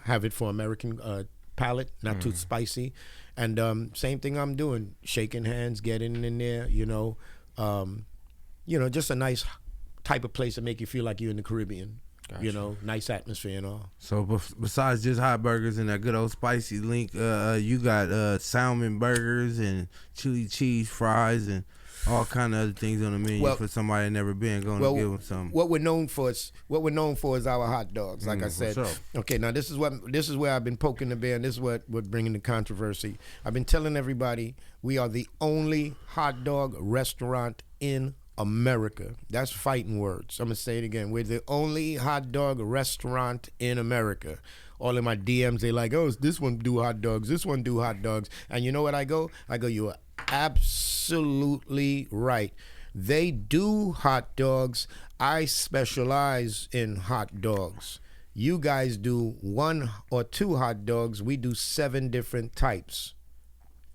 [SPEAKER 5] Have it for American palate, not too spicy. And same thing I'm doing, shaking hands, getting in there, you know, just a nice type of place to make you feel like you're in the Caribbean. You know, nice atmosphere and all.
[SPEAKER 3] So besides just hot burgers and that good old spicy link, you got salmon burgers and chili cheese fries and all kind of other things on the menu
[SPEAKER 5] Well-
[SPEAKER 3] for somebody that never been going to give them some.
[SPEAKER 5] What we're known for is our hot dogs. Like I
[SPEAKER 3] for
[SPEAKER 5] said.
[SPEAKER 3] sure.
[SPEAKER 5] Okay, now this is where I've been poking the bear, and this is what bringing the controversy. I've been telling everybody we are the only hot dog restaurant in America. That's fighting words. I'm gonna say it again. We're the only hot dog restaurant in America. All in my DMs, they like, oh, this one do hot dogs, this one do hot dogs. And you know what I go? You are absolutely right. They do hot dogs. I specialize in hot dogs. You guys do 1 or 2 hot dogs. We do 7 different types.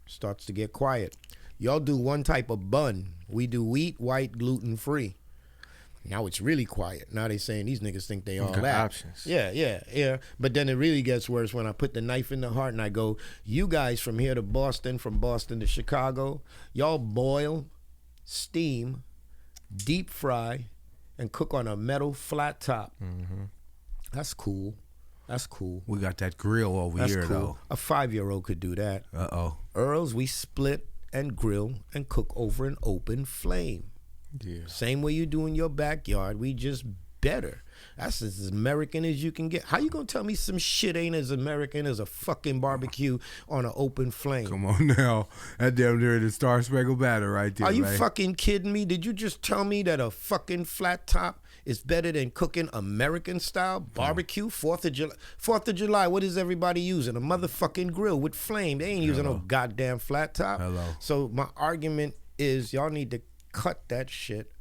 [SPEAKER 5] Starts to get quiet. Y'all do one type of bun. We do wheat, white, gluten-free. Now it's really quiet. Now they saying these niggas think they all
[SPEAKER 4] got
[SPEAKER 5] that.
[SPEAKER 4] options.
[SPEAKER 5] Yeah. But then it really gets worse when I put the knife in the heart and I go, you guys from here to Boston, from Boston to Chicago, y'all boil, steam, deep fry, and cook on a metal flat top. That's cool. That's cool.
[SPEAKER 3] We got that grill over
[SPEAKER 5] That's
[SPEAKER 3] here,
[SPEAKER 5] cool.
[SPEAKER 3] though.
[SPEAKER 5] A 5-year-old could do that.
[SPEAKER 3] Uh-oh.
[SPEAKER 5] Earl's, we split and grill and cook over an open flame.
[SPEAKER 4] Yeah.
[SPEAKER 5] Same way you do in your backyard. We just better. That's as American as you can get. How you gonna tell me some shit ain't as American as a fucking barbecue on an open flame?
[SPEAKER 3] Come on now. That damn near the Star Spangled Banner right there,
[SPEAKER 5] Are you
[SPEAKER 3] man.
[SPEAKER 5] fucking kidding me? Did you just tell me that a fucking flat top is better than cooking American style barbecue? 4th of July. 4th of July, what is everybody using? A motherfucking grill with flame. They ain't using no goddamn flat top.
[SPEAKER 3] Hello.
[SPEAKER 5] So my argument is y'all need to cut that shit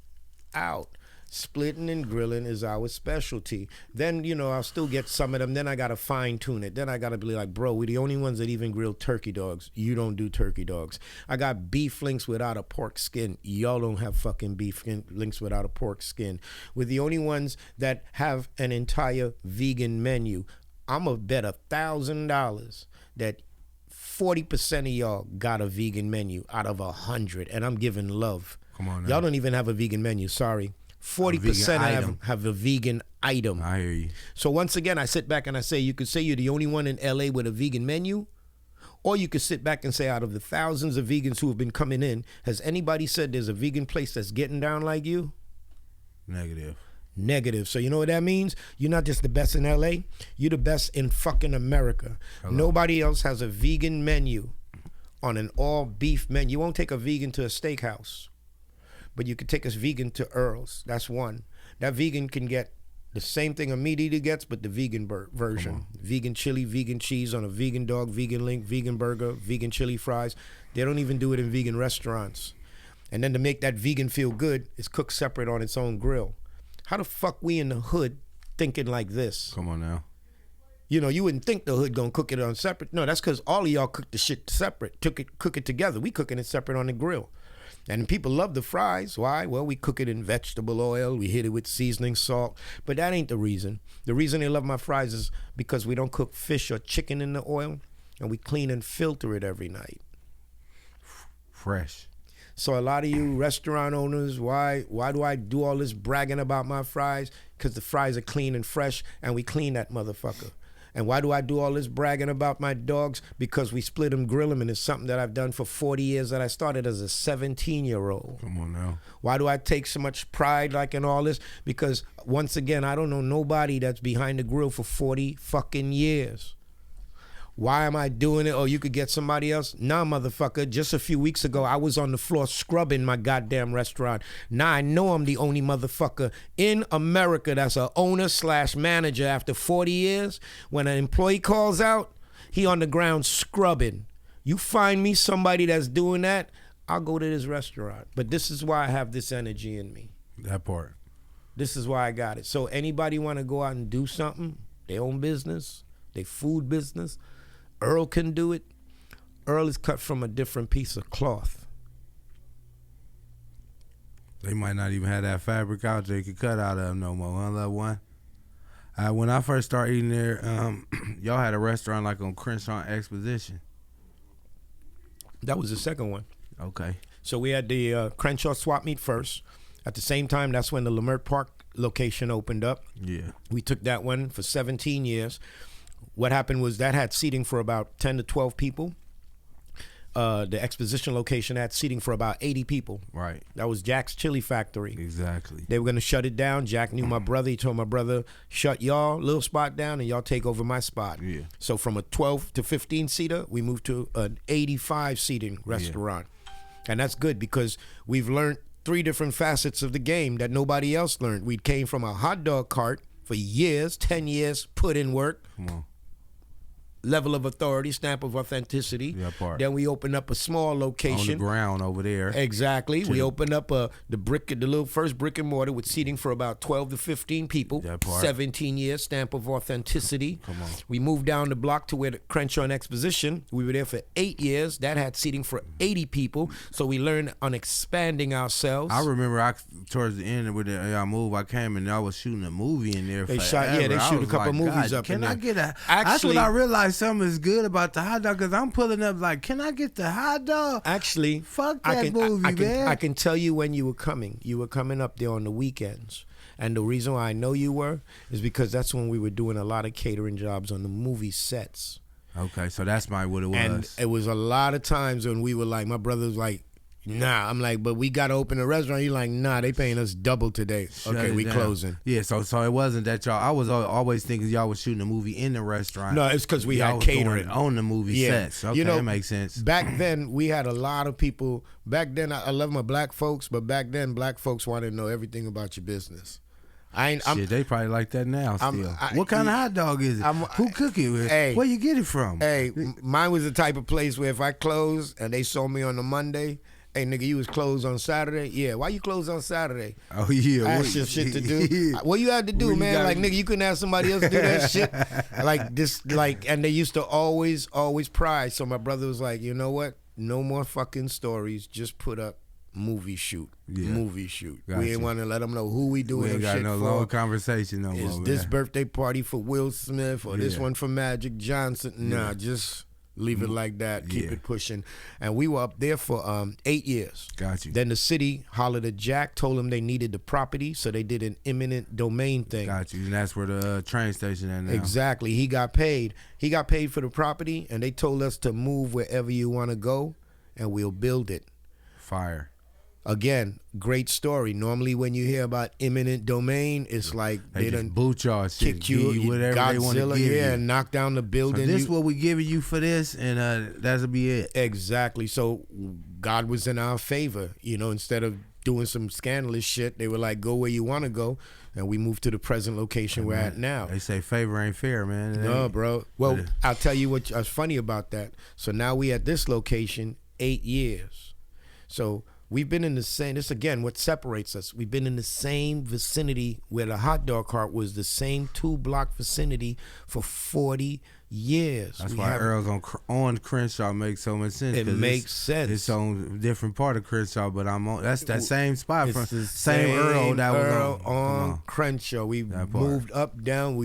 [SPEAKER 5] out. Splitting and grilling is our specialty. Then, I'll still get some of them. Then I got to fine tune it. Then I got to be like, bro, we're the only ones that even grill turkey dogs. You don't do turkey dogs. I got beef links without a pork skin. Y'all don't have fucking beef links without a pork skin. We're the only ones that have an entire vegan menu. I'm going to bet $1,000 that 40% of y'all got a vegan menu out of 100. And I'm giving love.
[SPEAKER 3] Come on now.
[SPEAKER 5] Y'all don't even have a vegan menu. Sorry. 40% have a vegan item.
[SPEAKER 3] I hear you.
[SPEAKER 5] So once again, I sit back and I say, you could say you're the only one in LA with a vegan menu, or you could sit back and say, out of the thousands of vegans who have been coming in, has anybody said there's a vegan place that's getting down like you? Negative. So you know what that means? You're not just the best in LA, you're the best in fucking America. Hello. Nobody else has a vegan menu on an all beef menu. You won't take a vegan to a steakhouse. But you could take us vegan to Earl's. That's one. That vegan can get the same thing a meat eater gets, but the vegan version. Vegan chili, vegan cheese on a vegan dog, vegan link, vegan burger, vegan chili fries. They don't even do it in vegan restaurants. And then to make that vegan feel good, it's cooked separate on its own grill. How the fuck we in the hood thinking like this?
[SPEAKER 3] Come on now.
[SPEAKER 5] You wouldn't think the hood gonna cook it on separate. No, that's because all of y'all cook the shit separate. Cook it together. We cooking it separate on the grill. And people love the fries. Why? Well, we cook it in vegetable oil. We hit it with seasoning, salt. But that ain't the reason. The reason they love my fries is because we don't cook fish or chicken in the oil, and we clean and filter it every night.
[SPEAKER 3] Fresh.
[SPEAKER 5] So a lot of you restaurant owners, why do I do all this bragging about my fries? Because the fries are clean and fresh, and we clean that motherfucker. And why do I do all this bragging about my dogs? Because we split them, grill them, and it's something that I've done for 40 years that I started as a 17-year-old.
[SPEAKER 3] Come on now.
[SPEAKER 5] Why do I take so much pride in all this? Because, once again, I don't know nobody that's behind the grill for 40 fucking years. Why am I doing it? Oh, you could get somebody else? Nah, motherfucker. Just a few weeks ago, I was on the floor scrubbing my goddamn restaurant. Now I know I'm the only motherfucker in America that's a owner/manager after 40 years. When an employee calls out, he on the ground scrubbing. You find me somebody that's doing that, I'll go to this restaurant. But this is why I have this energy in me.
[SPEAKER 3] That part.
[SPEAKER 5] This is why I got it. So anybody want to go out and do something, their own business, their food business, Earl can do it. Earl is cut from a different piece of cloth.
[SPEAKER 3] They might not even have that fabric out there you can cut out of them no more, huh, Love One? When I first started eating there, y'all had a restaurant like on Crenshaw Exposition.
[SPEAKER 5] That was the second one.
[SPEAKER 3] Okay.
[SPEAKER 5] So we had the Crenshaw Swap Meet first. At the same time, that's when the Lamert Park location opened up.
[SPEAKER 3] Yeah.
[SPEAKER 5] We took that one for 17 years. What happened was that had seating for about 10 to 12 people. The Exposition location had seating for about 80 people.
[SPEAKER 3] Right.
[SPEAKER 5] That was Jack's Chili Factory.
[SPEAKER 3] Exactly.
[SPEAKER 5] They were going to shut it down. Jack knew my brother. He told my brother, shut y'all little spot down and y'all take over my spot.
[SPEAKER 3] Yeah.
[SPEAKER 5] So from a 12 to 15 seater, we moved to an 85 seating restaurant. Yeah. And that's good because we've learned 3 different facets of the game that nobody else learned. We came from a hot dog cart for years, 10 years, put in work.
[SPEAKER 3] Come on.
[SPEAKER 5] Level of authority, stamp of authenticity.
[SPEAKER 3] That part.
[SPEAKER 5] Then we opened up a small location
[SPEAKER 3] on the ground over there.
[SPEAKER 5] Exactly. We opened up the little first brick and mortar with seating for about 12 to 15 people.
[SPEAKER 3] That part.
[SPEAKER 5] 17 years, stamp of authenticity.
[SPEAKER 3] Come on.
[SPEAKER 5] We moved down the block to where the Crenshaw and Exposition. We were there for 8 years. That had seating for 80 people. So we learned on expanding ourselves.
[SPEAKER 3] I remember towards the end with the move, I came and I was shooting a movie in there.
[SPEAKER 5] They
[SPEAKER 3] forever.
[SPEAKER 5] shot, they shoot a couple movies up in there.
[SPEAKER 3] Can I get a?
[SPEAKER 5] Actually,
[SPEAKER 3] that's what I realized. Something is good about the hot dog because I'm pulling up like, can I get the hot dog?
[SPEAKER 5] Actually,
[SPEAKER 3] fuck that movie, man.
[SPEAKER 5] I can tell you when you were coming. You were coming up there on the weekends. And the reason why I know you were is because that's when we were doing a lot of catering jobs on the movie sets.
[SPEAKER 3] Okay, so that's what it was.
[SPEAKER 5] And it was a lot of times when we were like, my brother was like, nah. I'm like, but we got to open a restaurant. You're like, nah, they paying us double today. Okay, we closing.
[SPEAKER 3] Yeah, so it wasn't that y'all. I was always thinking y'all was shooting a movie in the restaurant.
[SPEAKER 5] No, it's because we had catering
[SPEAKER 3] on the movie sets. Okay, that makes sense.
[SPEAKER 5] Back then, we had a lot of people. Back then, I love my black folks, but back then, black folks wanted to know everything about your business.
[SPEAKER 3] Shit, they probably like that now still. What kind of hot dog is it? Who cook it with?
[SPEAKER 5] Hey,
[SPEAKER 3] where you get it from?
[SPEAKER 5] Hey, mine was the type of place where if I closed and they saw me on the Monday, hey, nigga, you was closed on Saturday? Yeah, why you closed on Saturday?
[SPEAKER 3] Oh, yeah.
[SPEAKER 5] I had shit to do. What you had to do, man? Like, nigga, you couldn't have somebody else do that shit? Like, this, like, and they used to always pry. So my brother was like, you know what? No more fucking stories. Just put up movie shoot.
[SPEAKER 3] Yeah.
[SPEAKER 5] Movie shoot.
[SPEAKER 3] Gotcha.
[SPEAKER 5] We ain't want to let them know who we doing
[SPEAKER 3] we ain't got
[SPEAKER 5] shit
[SPEAKER 3] no
[SPEAKER 5] for.
[SPEAKER 3] long conversation no more.
[SPEAKER 5] Is this birthday party for Will Smith or this one for Magic Johnson? Nah, just leave it like that. Keep it pushing. And we were up there for 8 years.
[SPEAKER 3] Got you.
[SPEAKER 5] Then the city hollered at Jack, told him they needed the property, so they did an eminent domain thing.
[SPEAKER 3] Got you. And that's where the train station is now.
[SPEAKER 5] Exactly. He got paid. He got paid for the property, and they told us to move wherever you want to go, and we'll build it.
[SPEAKER 3] Fire.
[SPEAKER 5] Again, great story. Normally when you hear about eminent domain, it's like
[SPEAKER 3] they done boot y'all shit,
[SPEAKER 5] kick you,
[SPEAKER 3] whatever they want to give you.
[SPEAKER 5] And knock down the building.
[SPEAKER 3] So this what we giving you for this, and that'll be it.
[SPEAKER 5] Exactly. So God was in our favor. You know, instead of doing some scandalous shit, they were like, go where you want to go. And we moved to the present location we're at now.
[SPEAKER 3] They say favor ain't fair, man.
[SPEAKER 5] No, bro. Well, I'll tell you what's funny about that. So now we at this location 8 years. So we've been in the same, this again, what separates us. We've been in the same vicinity where the hot dog cart was the same 2-block vicinity for 40 years.
[SPEAKER 3] That's why Earl's on Crenshaw makes so much sense.
[SPEAKER 5] It makes sense.
[SPEAKER 3] It's on a different part of Crenshaw, but I'm on, that's that same spot.
[SPEAKER 5] It's
[SPEAKER 3] from
[SPEAKER 5] the
[SPEAKER 3] same Earl that
[SPEAKER 5] Earl
[SPEAKER 3] was
[SPEAKER 5] on Crenshaw. We moved up, down,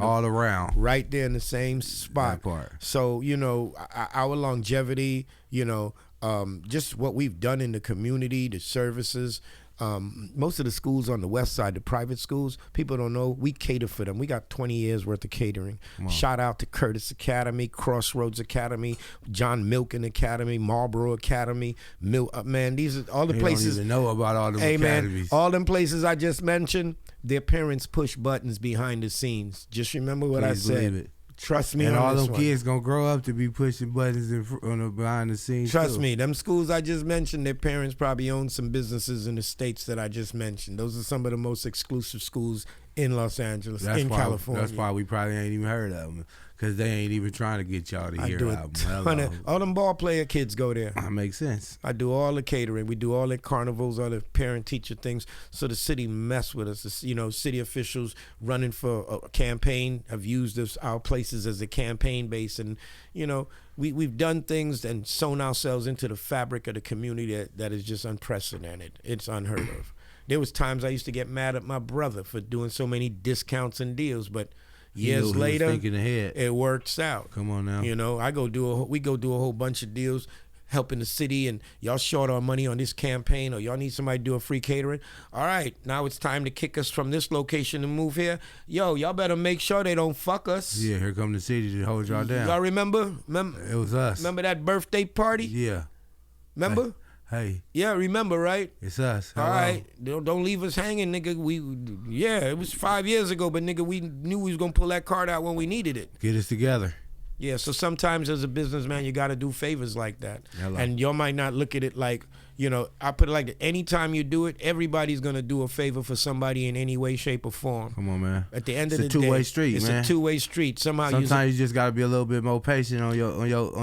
[SPEAKER 3] all around.
[SPEAKER 5] Right there in the same spot.
[SPEAKER 3] That part.
[SPEAKER 5] So, you know, our longevity, you know, just what we've done in the community, the services. Most of the schools on the west side, the private schools, people don't know, we cater for them. We got 20 years worth of catering. Shout out to Curtis Academy, Crossroads Academy, John Milken Academy, Marlboro Academy. Man, these are all the places.
[SPEAKER 3] Don't even know about all them academies.
[SPEAKER 5] Man, all them places I just mentioned, their parents push buttons behind the scenes. Just remember what I said.
[SPEAKER 3] Believe it.
[SPEAKER 5] Trust me.
[SPEAKER 3] And
[SPEAKER 5] on
[SPEAKER 3] all
[SPEAKER 5] this
[SPEAKER 3] them
[SPEAKER 5] one.
[SPEAKER 3] kids gonna grow up to be pushing buttons behind the scenes.
[SPEAKER 5] Trust me, them schools I just mentioned, their parents probably own some businesses in the states that I just mentioned. Those are some of the most exclusive schools in Los Angeles, California.
[SPEAKER 3] That's why we probably ain't even heard of them, because they ain't even trying to get y'all to hear album.
[SPEAKER 5] All them ball player kids go there.
[SPEAKER 3] That makes sense.
[SPEAKER 5] I do all the catering. We do all the carnivals, all the parent-teacher things. So the city mess with us. You know, city officials running for a campaign have used our places as a campaign base. And, you know, we've done things and sewn ourselves into the fabric of the community that is just unprecedented. It's unheard of. There was times I used to get mad at my brother for doing so many discounts and deals, but years later, it works out.
[SPEAKER 3] Come on now.
[SPEAKER 5] You know, we go do a whole bunch of deals, helping the city, and y'all short on money on this campaign, or y'all need somebody to do a free catering. All right, now it's time to kick us from this location and move here. Yo, y'all better make sure they don't fuck us.
[SPEAKER 3] Yeah, here come the city to hold y'all down.
[SPEAKER 5] Y'all remember?
[SPEAKER 3] It was us.
[SPEAKER 5] Remember that birthday party?
[SPEAKER 3] Yeah.
[SPEAKER 5] Remember?
[SPEAKER 3] Hey.
[SPEAKER 5] Yeah, remember, right?
[SPEAKER 3] It's us.
[SPEAKER 5] All right. Don't leave us hanging, nigga. It was 5 years ago, but nigga, we knew we was gonna pull that card out when we needed it.
[SPEAKER 3] Get us together.
[SPEAKER 5] Yeah, so sometimes as a businessman, you gotta do favors like that. And y'all might not look at it like, you know, I put it like that. Anytime you do it, everybody's gonna do a favor for somebody in any way, shape, or form.
[SPEAKER 3] Come on, man.
[SPEAKER 5] At the end of the day,
[SPEAKER 3] it's a two-way street, man.
[SPEAKER 5] It's a two-way street. Sometimes
[SPEAKER 3] you just gotta be a little bit more patient on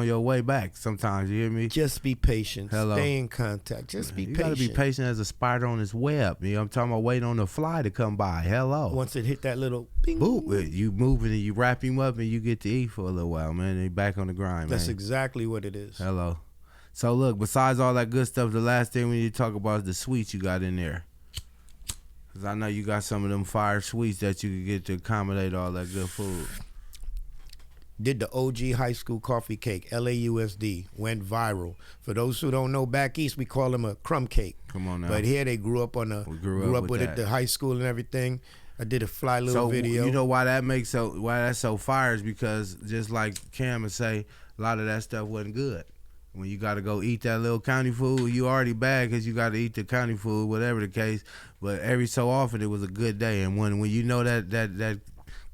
[SPEAKER 3] your way back. Sometimes, you hear me?
[SPEAKER 5] Just be patient.
[SPEAKER 3] Hello.
[SPEAKER 5] Stay in contact. Just be patient.
[SPEAKER 3] You gotta be patient as a spider on its web. You know, I'm talking about waiting on the fly to come by. Hello.
[SPEAKER 5] Once it hit that little bing,
[SPEAKER 3] boop, you moving and you wrap him up and you get to eat for a little while, man. And you back on the grind,
[SPEAKER 5] That's
[SPEAKER 3] man.
[SPEAKER 5] exactly what it is.
[SPEAKER 3] Hello. So look, besides all that good stuff, the last thing we need to talk about is the sweets you got in there. Cause I know you got some of them fire sweets that you can get to accommodate all that good food.
[SPEAKER 5] did the OG high school coffee cake, LAUSD, went viral. For those who don't know, back east we call them a crumb cake.
[SPEAKER 3] Come on now.
[SPEAKER 5] But here they grew up with it, the high school and everything. I did a fly little video.
[SPEAKER 3] You know why that's so fire is because just like Cam would say, a lot of that stuff wasn't good. When you got to go eat that little county food, you already bad because you got to eat the county food, whatever the case. But every so often it was a good day, and when you know that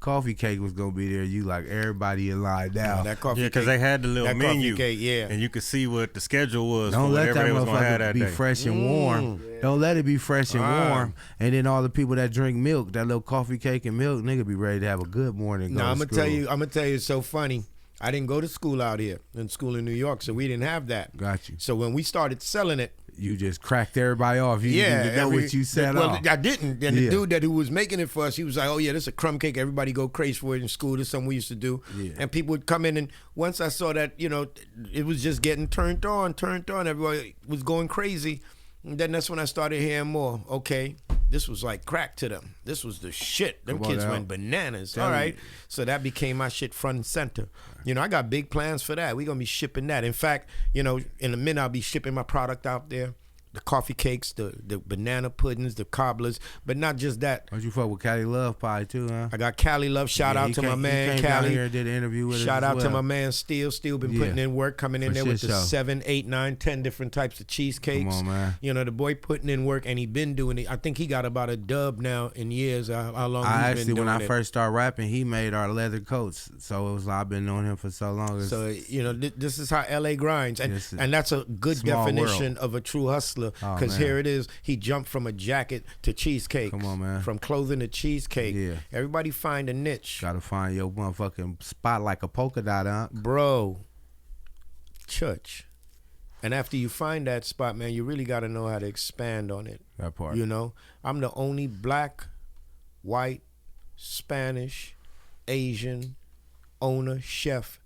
[SPEAKER 3] coffee cake was gonna be there, you like everybody in line down.
[SPEAKER 5] That coffee
[SPEAKER 4] because
[SPEAKER 5] cake,
[SPEAKER 4] they had the little menu,
[SPEAKER 5] cake,
[SPEAKER 4] and you could see what the schedule was.
[SPEAKER 3] Don't
[SPEAKER 4] for
[SPEAKER 3] let
[SPEAKER 4] whatever
[SPEAKER 3] that
[SPEAKER 4] they was gonna have
[SPEAKER 3] motherfucker
[SPEAKER 4] that
[SPEAKER 3] be
[SPEAKER 4] day.
[SPEAKER 3] fresh and warm. Don't let it be fresh and warm. And then all the people that drink milk, that little coffee cake and milk, nigga be ready to have a good morning.
[SPEAKER 5] No, I'm gonna tell you, it's so funny. I didn't go to school out here, in school in New York, so we didn't have that.
[SPEAKER 3] Got you.
[SPEAKER 5] So when we started selling it,
[SPEAKER 3] you just cracked everybody off. You didn't even know what you said off.
[SPEAKER 5] I didn't. And the dude who was making it for us, he was like, oh yeah, this is a crumb cake. Everybody go crazy for it in school. This is something we used to do. Yeah. And people would come in, and once I saw that, it was just getting turned on. Everybody was going crazy. And then that's when I started hearing more. Okay, this was like crack to them. This was the shit. Them kids went bananas. All right. So that became my shit front and center. I got big plans for that. We're going to be shipping that. In fact, in a minute, I'll be shipping my product out there. The coffee cakes, the banana puddings, the cobblers, but not just that.
[SPEAKER 3] Don't you fuck with Cali Love Pie too, huh?
[SPEAKER 5] I got Cali Love. Shout out to my man
[SPEAKER 3] he came
[SPEAKER 5] Cali.
[SPEAKER 3] Down here and did an interview with us.
[SPEAKER 5] Shout out
[SPEAKER 3] as
[SPEAKER 5] to
[SPEAKER 3] well.
[SPEAKER 5] my man Steele. Steele been putting in work, coming in there with the 7, 8, 9, 10 different types of cheesecakes.
[SPEAKER 3] Come on, man.
[SPEAKER 5] The boy putting in work, and he been doing it. I think he got about a dub now in years. How long he's been doing
[SPEAKER 3] when I
[SPEAKER 5] it.
[SPEAKER 3] first started rapping, he made our leather coats. So it was I've been knowing him for so long.
[SPEAKER 5] So this is how LA grinds, and that's a good definition of a true hustler. Because here it is, he jumped from a jacket to cheesecake.
[SPEAKER 3] Come on, man.
[SPEAKER 5] From clothing to cheesecake.
[SPEAKER 3] Yeah.
[SPEAKER 5] Everybody find a niche.
[SPEAKER 3] Gotta find your motherfucking spot like a polka dot, huh?
[SPEAKER 5] Bro, church. And after you find that spot, man, you really got to know how to expand on it.
[SPEAKER 3] That part.
[SPEAKER 5] I'm the only black, white, Spanish, Asian owner, chef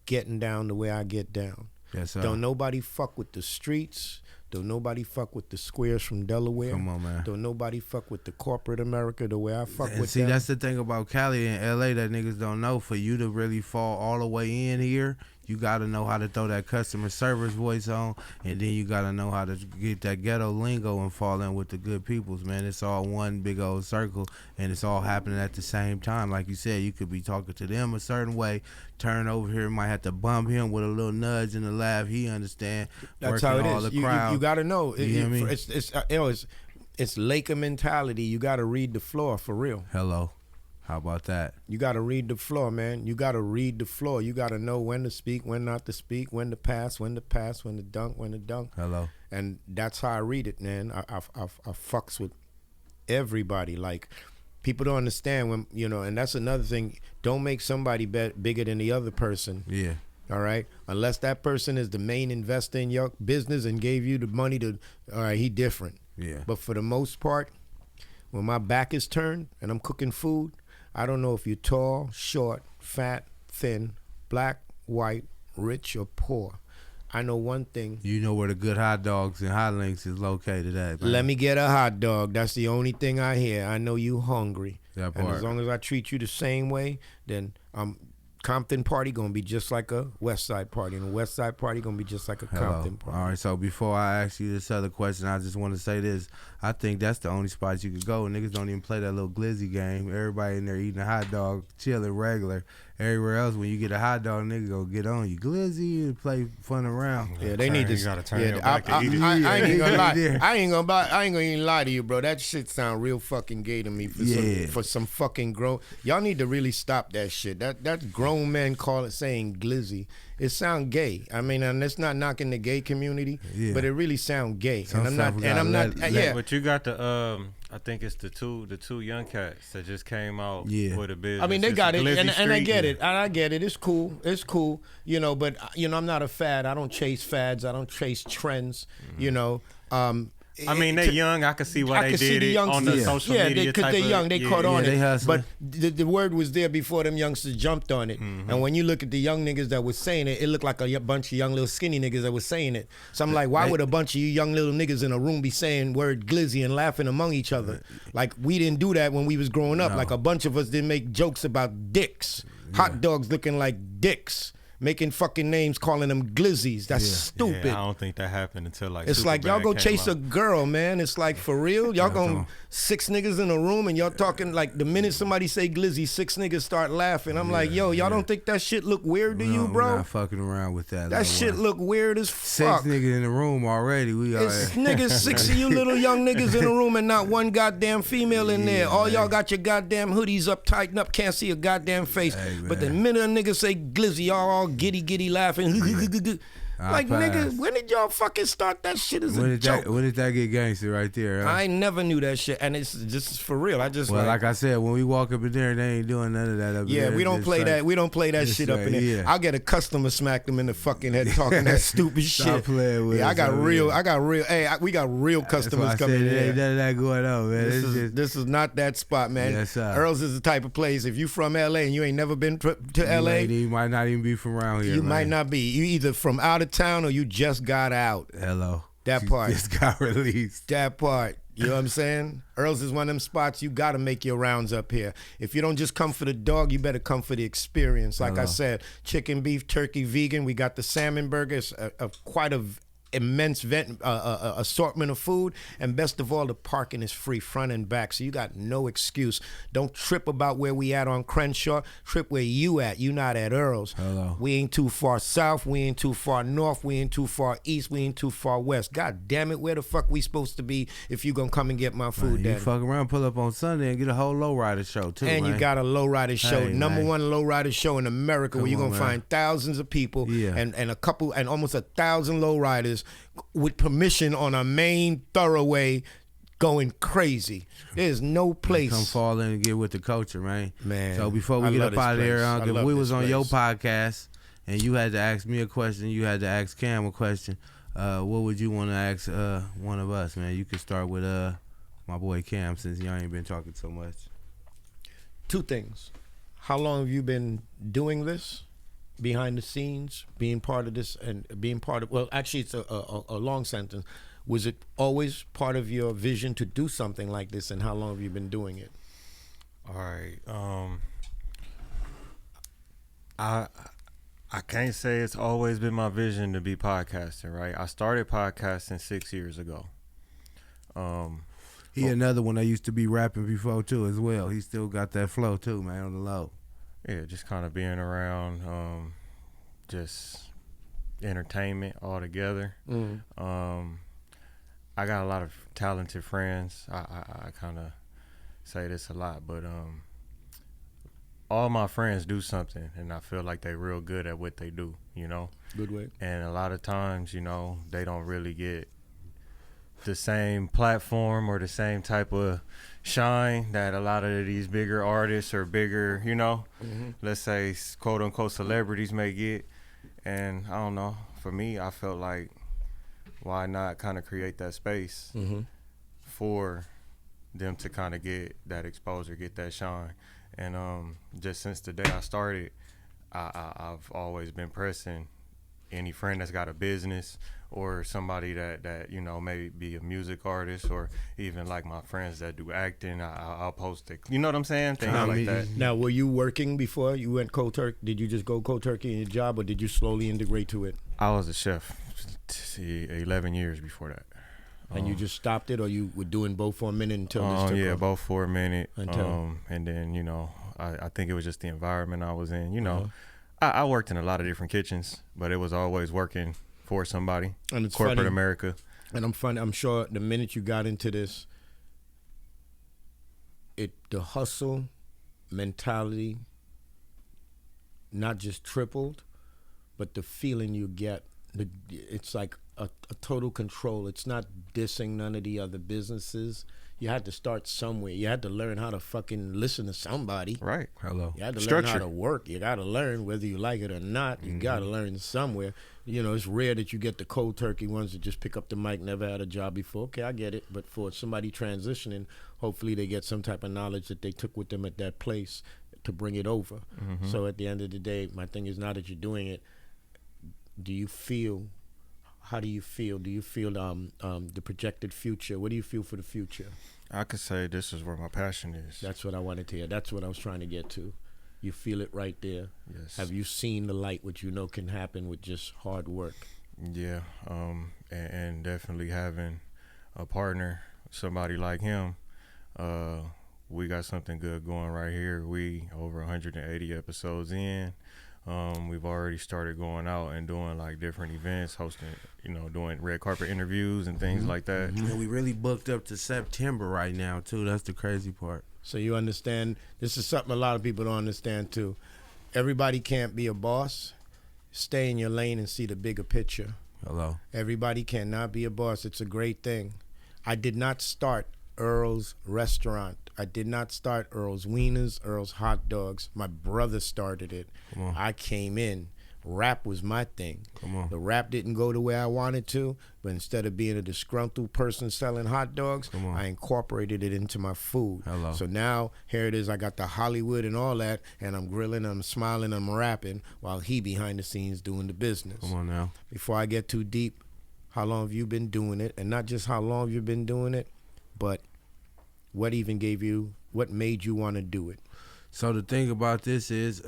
[SPEAKER 5] getting down the way I get down.
[SPEAKER 3] Yes, sir.
[SPEAKER 5] Don't nobody fuck with the streets. Don't nobody fuck with the squares from Delaware.
[SPEAKER 3] Come on, man.
[SPEAKER 5] Don't nobody fuck with the corporate America the way I fuck with
[SPEAKER 3] see,
[SPEAKER 5] them.
[SPEAKER 3] that's the thing about Cali and LA that niggas don't know. For you to really fall all the way in here, you got to know how to throw that customer service voice on, and then you got to know how to get that ghetto lingo and fall in with the good peoples, man. It's all one big old circle, and it's all happening at the same time. Like you said, you could be talking to them a certain way, turn over here, might have to bump him with a little nudge in the laugh. He understand.
[SPEAKER 5] That's how it is.
[SPEAKER 3] The crowd.
[SPEAKER 5] You got to know.
[SPEAKER 3] You know what I mean?
[SPEAKER 5] It's Laker mentality. You got to read the floor for real.
[SPEAKER 3] Hello. How about that?
[SPEAKER 5] You got to read the floor, man. You got to read the floor. You got to know when to speak, when not to speak, when to pass, when to pass, when to dunk, when to dunk.
[SPEAKER 3] Hello.
[SPEAKER 5] And that's how I read it, man. I fucks with everybody. Like, people don't understand when, and that's another thing. Don't make somebody bigger than the other person.
[SPEAKER 3] Yeah.
[SPEAKER 5] All right? Unless that person is the main investor in your business and gave you the money to, all right, he different.
[SPEAKER 3] Yeah.
[SPEAKER 5] But for the most part, when my back is turned and I'm cooking food, I don't know if you're tall, short, fat, thin, black, white, rich, or poor. I know one thing.
[SPEAKER 3] You know where the good hot dogs and hot links is located at, man.
[SPEAKER 5] Let me get a hot dog. That's the only thing I hear. I know you hungry.
[SPEAKER 3] That
[SPEAKER 5] and
[SPEAKER 3] part.
[SPEAKER 5] as long as I treat you the same way, then Compton party gonna be just like a West Side party, and a West Side party gonna be just like a Compton party.
[SPEAKER 3] All right, so before I ask you this other question, I just want to say this. I think that's the only spot you could go. Niggas don't even play that little glizzy game. Everybody in there eating a hot dog, chilling regular. Everywhere else, when you get a hot dog, nigga go get on you glizzy and play fun around.
[SPEAKER 5] Yeah, they need to.
[SPEAKER 4] You gotta turn your back to eat it.
[SPEAKER 5] I ain't gonna lie. I ain't gonna even lie to you, bro. That shit sound real fucking gay to me for some fucking grown. Y'all need to really stop that shit. That's grown men saying glizzy. It sound gay. I mean, and it's not knocking the gay community, but it really sound gay.
[SPEAKER 3] Some
[SPEAKER 5] and I'm not. Yeah.
[SPEAKER 4] But you got the I think it's the two young cats that just came out with a business.
[SPEAKER 5] I mean, they got it, and I get
[SPEAKER 4] it.
[SPEAKER 5] it. I get it. It's cool. But I'm not a fad. I don't chase fads. I don't chase trends.
[SPEAKER 4] I mean, they young. I can see why they did it on the social media.
[SPEAKER 5] Yeah, because they're young. They caught on it. But the word was there before them youngsters jumped on it. Mm-hmm. And when you look at the young niggas that was saying it, it looked like a bunch of young little skinny niggas that was saying it. So I'm like, why would a bunch of you young little niggas in a room be saying word glizzy and laughing among each other? Like, we didn't do that when we was growing up.
[SPEAKER 3] No.
[SPEAKER 5] Like, a bunch of us didn't make jokes about dicks. Hot dogs looking like dicks. Making fucking names, calling them glizzies. That's stupid.
[SPEAKER 4] Yeah, I don't think that happened until like.
[SPEAKER 5] It's like y'all go chase a girl, man. It's like for real. Y'all going 6 niggas in a room and y'all talking like the minute somebody say glizzy, 6 niggas start laughing. I'm like, yo, y'all don't think that shit look weird to you, bro?
[SPEAKER 3] We're not fucking around with that.
[SPEAKER 5] That shit look weird as fuck.
[SPEAKER 3] 6 niggas in the room already.
[SPEAKER 5] It's niggas, 6 of you little young niggas in the room and not one goddamn female in there. All y'all got your goddamn hoodies up, tightened up, can't see a goddamn face. But the minute a nigga say glizzy, y'all all giddy laughing. Like, nigga, when did y'all fucking start that shit as a joke?
[SPEAKER 3] When did that get gangster right there? Huh?
[SPEAKER 5] I never knew that shit, and it's just for real. I just
[SPEAKER 3] like I said, when we walk up in there, they ain't doing none of that up there.
[SPEAKER 5] Yeah, we don't play that. We don't play that shit up in there. Yeah. I'll get a customer smack them in the fucking head talking that stupid shit.
[SPEAKER 3] Stop playing with us.
[SPEAKER 5] I got real. Hey, we got real customers coming in.
[SPEAKER 3] There ain't none of that going on, man.
[SPEAKER 5] This is not that spot, man.
[SPEAKER 3] Yes, sir.
[SPEAKER 5] Earl's is the type of place. If you from LA and you ain't never been to LA,
[SPEAKER 3] you might not even be from around here.
[SPEAKER 5] You might not be. You either from out of town or you just got out.
[SPEAKER 3] Hello.
[SPEAKER 5] That part.
[SPEAKER 3] Just got released.
[SPEAKER 5] That part. You know what I'm saying? Earl's is one of them spots you got to make your rounds up here. If you don't just come for the dog, you better come for the experience. Like I said, chicken, beef, turkey, vegan. We got the salmon burgers, quite a immense assortment of food, and best of all, the parking is free front and back, so you got no excuse. Don't trip about where we at on Crenshaw. Trip where you at. You not at Earl's.
[SPEAKER 3] Hello.
[SPEAKER 5] We ain't too far south. We ain't too far north. We ain't too far east. We ain't too far west. God damn it, where the fuck we supposed to be if you gonna come and get my food?
[SPEAKER 3] Man, you fuck around, pull up on Sunday and get a whole lowrider show too.
[SPEAKER 5] And
[SPEAKER 3] man.
[SPEAKER 5] You got a lowrider show,
[SPEAKER 3] Hey,
[SPEAKER 5] #1 lowrider show in America, where you're gonna find thousands of people and a couple and almost 1,000 lowriders with permission on a main thoroughway going crazy. There's no place.
[SPEAKER 3] Come fall in and get with the culture, man. So before we
[SPEAKER 5] I
[SPEAKER 3] get
[SPEAKER 5] love
[SPEAKER 3] up out of
[SPEAKER 5] this
[SPEAKER 3] there,
[SPEAKER 5] place.
[SPEAKER 3] if
[SPEAKER 5] I
[SPEAKER 3] we
[SPEAKER 5] love
[SPEAKER 3] was
[SPEAKER 5] this
[SPEAKER 3] on your
[SPEAKER 5] place.
[SPEAKER 3] podcast and you had to ask me a question, you had to ask Cam a question, what would you want to ask one of us, man? You could start with my boy Cam, since y'all ain't been talking so much.
[SPEAKER 5] 2 things. How long have you been doing this? Behind the scenes, being part of this and being part of, well, actually it's a long sentence. Was it always part of your vision to do something like this, and how long have you been doing it?
[SPEAKER 4] All right. I can't say it's always been my vision to be podcasting, right? I started podcasting 6 years ago.
[SPEAKER 3] He another one that used to be rapping before too as well. He still got that flow too, man, on the low.
[SPEAKER 4] Yeah, just kind of being around, just entertainment altogether. I got a lot of talented friends. I kind of say this a lot, but all my friends do something, and I feel like they're real good at what they do, you know?
[SPEAKER 5] Good way.
[SPEAKER 4] And a lot of times, you know, they don't really get the same platform or the same type of shine that a lot of these bigger artists or bigger, you know, let's say quote unquote celebrities may get. And I don't know, for me, I felt like why not kind of create that space for them to kind of get that exposure, get that shine. And just since the day I started, I've always been pressing any friend that's got a business or somebody that you know, maybe be a music artist, or even like my friends that do acting, I'll post it. You know what I'm saying? Things like that.
[SPEAKER 5] Now, were you working before you went cold turkey? Did you just go cold turkey in your job, or did you slowly integrate to it?
[SPEAKER 4] I was a chef 11 years before that.
[SPEAKER 5] And you just stopped it, or you were doing both for a minute until this took off?
[SPEAKER 4] Both for a minute.
[SPEAKER 5] Until?
[SPEAKER 4] And then, you know, I think it was just the environment I was in. You know, I worked in a lot of different kitchens, but it was always working for somebody.
[SPEAKER 5] And it's
[SPEAKER 4] corporate
[SPEAKER 5] funny,
[SPEAKER 4] America.
[SPEAKER 5] And I'm sure the minute you got into this, the hustle mentality not just tripled, but the feeling you get, it's like a total control. It's not dissing none of the other businesses. You had to start somewhere. You had to learn how to fucking listen to somebody.
[SPEAKER 4] Right.
[SPEAKER 3] Hello.
[SPEAKER 5] You had to learn how to work. You got to learn whether you like it or not. You got to learn somewhere. You know, it's rare that you get the cold turkey ones that just pick up the mic, never had a job before. Okay, I get it. But for somebody transitioning, hopefully they get some type of knowledge that they took with them at that place to bring it over. So at the end of the day, my thing is, now that you're doing it, how do you feel? Do you feel the projected future? What do you feel for the future?
[SPEAKER 4] I could say this is where my passion is.
[SPEAKER 5] That's what I wanted to hear. That's what I was trying to get to. You feel it right there.
[SPEAKER 4] Yes.
[SPEAKER 5] Have you seen the light, which you know can happen with just hard work?
[SPEAKER 4] Yeah, and definitely having a partner, somebody like him, we got something good going right here. We over 180 episodes in. We've already started going out and doing like different events, hosting, doing red carpet interviews and things like that.
[SPEAKER 3] And we really booked up to September right now too. That's the crazy part.
[SPEAKER 5] So you understand, this is something a lot of people don't understand too. Everybody can't be a boss. Stay in your lane and see the bigger picture.
[SPEAKER 3] Hello.
[SPEAKER 5] Everybody cannot be a boss. It's a great thing. I did not start Earl's restaurant. I did not start Earl's Wieners, Earl's Hot Dogs. My brother started it.
[SPEAKER 3] Come on.
[SPEAKER 5] I came in. Rap was my thing.
[SPEAKER 3] Come on.
[SPEAKER 5] The rap didn't go the way I wanted to, but instead of being a disgruntled person selling hot dogs, I incorporated it into my food.
[SPEAKER 3] Hello.
[SPEAKER 5] So now, here it is. I got the Hollywood and all that, and I'm grilling, I'm smiling, I'm rapping, while he behind the scenes doing the business.
[SPEAKER 3] Come on now.
[SPEAKER 5] Before I get too deep, how long have you been doing it? And not just how long you've been doing it, but what made you want to do it?
[SPEAKER 3] So the thing about this is,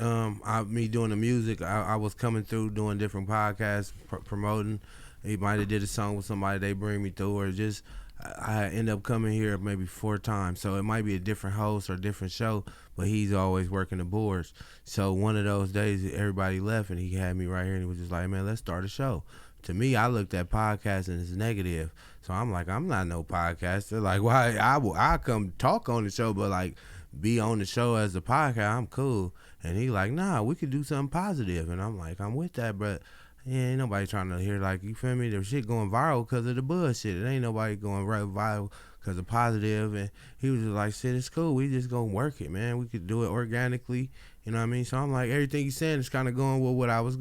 [SPEAKER 3] me doing the music, I was coming through doing different podcasts, promoting. He might have did a song with somebody, they bring me through, or just I end up coming here maybe 4 times. So it might be a different host or a different show, but he's always working the boards. So one of those days, everybody left, and he had me right here, and he was just like, man, let's start a show. To me, I looked at podcasting as negative. So I'm like, I'm not no podcaster. Like, why? I come talk on the show, but like be on the show as a podcast, I'm cool. And he like, nah, we could do something positive. And I'm like, I'm with that, but yeah, ain't nobody trying to hear, like, you feel me? The shit going viral because of the bullshit. It ain't nobody going right viral because of positive. And he was just like, shit, it's cool. We just gonna work it, man. We could do it organically. You know what I mean? So I'm like, everything he's saying is kind of going with what I was,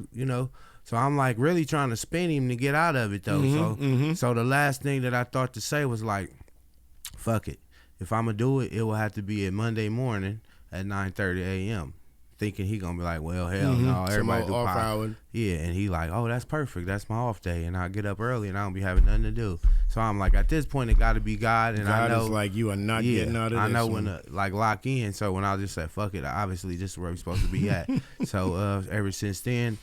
[SPEAKER 3] So I'm like really trying to spin him to get out of it though. So the last thing that I thought to say was like, fuck it. If I'm gonna do it, it will have to be a Monday morning at 9:30 a.m. Thinking he gonna be like, well, hell no, everybody do
[SPEAKER 5] off hour.
[SPEAKER 3] Yeah, and he like, oh, that's perfect. That's my off day, and I get up early, and I don't be having nothing to do. So I'm like, at this point, it got to be God, and
[SPEAKER 5] God
[SPEAKER 3] I know
[SPEAKER 5] is like, you are not getting out of this.
[SPEAKER 3] I know when to like lock in. So when I just said, fuck it, obviously this is where we're supposed to be at. So ever since then,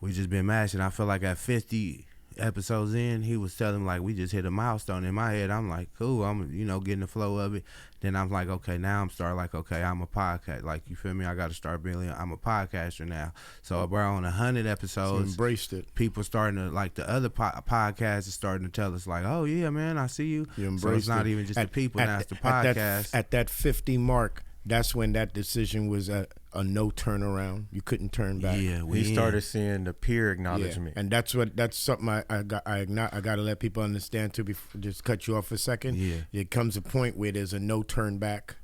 [SPEAKER 3] we just been mashing. I feel like at 50 episodes in, he was telling like we just hit a milestone. In my head, I'm like, cool, I'm getting the flow of it. Then I'm like, okay, now I'm starting like, okay, I'm a podcast. Like, you feel me? I got to start being, I'm a podcaster now. So we're on 100 episodes.
[SPEAKER 5] So embraced it.
[SPEAKER 3] People starting to, like the other podcasts is starting to tell us like, oh yeah, man, I see you.
[SPEAKER 5] You embraced
[SPEAKER 3] so it's not
[SPEAKER 5] it.
[SPEAKER 3] even just the people, now it's the podcast.
[SPEAKER 5] At that 50 mark, that's when that decision was a no turnaround. You couldn't turn back.
[SPEAKER 3] Yeah,
[SPEAKER 4] We started seeing the peer acknowledgement.
[SPEAKER 5] Yeah. And that's something I got to let people understand too. Before, just cut you off for a second.
[SPEAKER 3] Yeah.
[SPEAKER 5] There comes a point where there's a no turn back,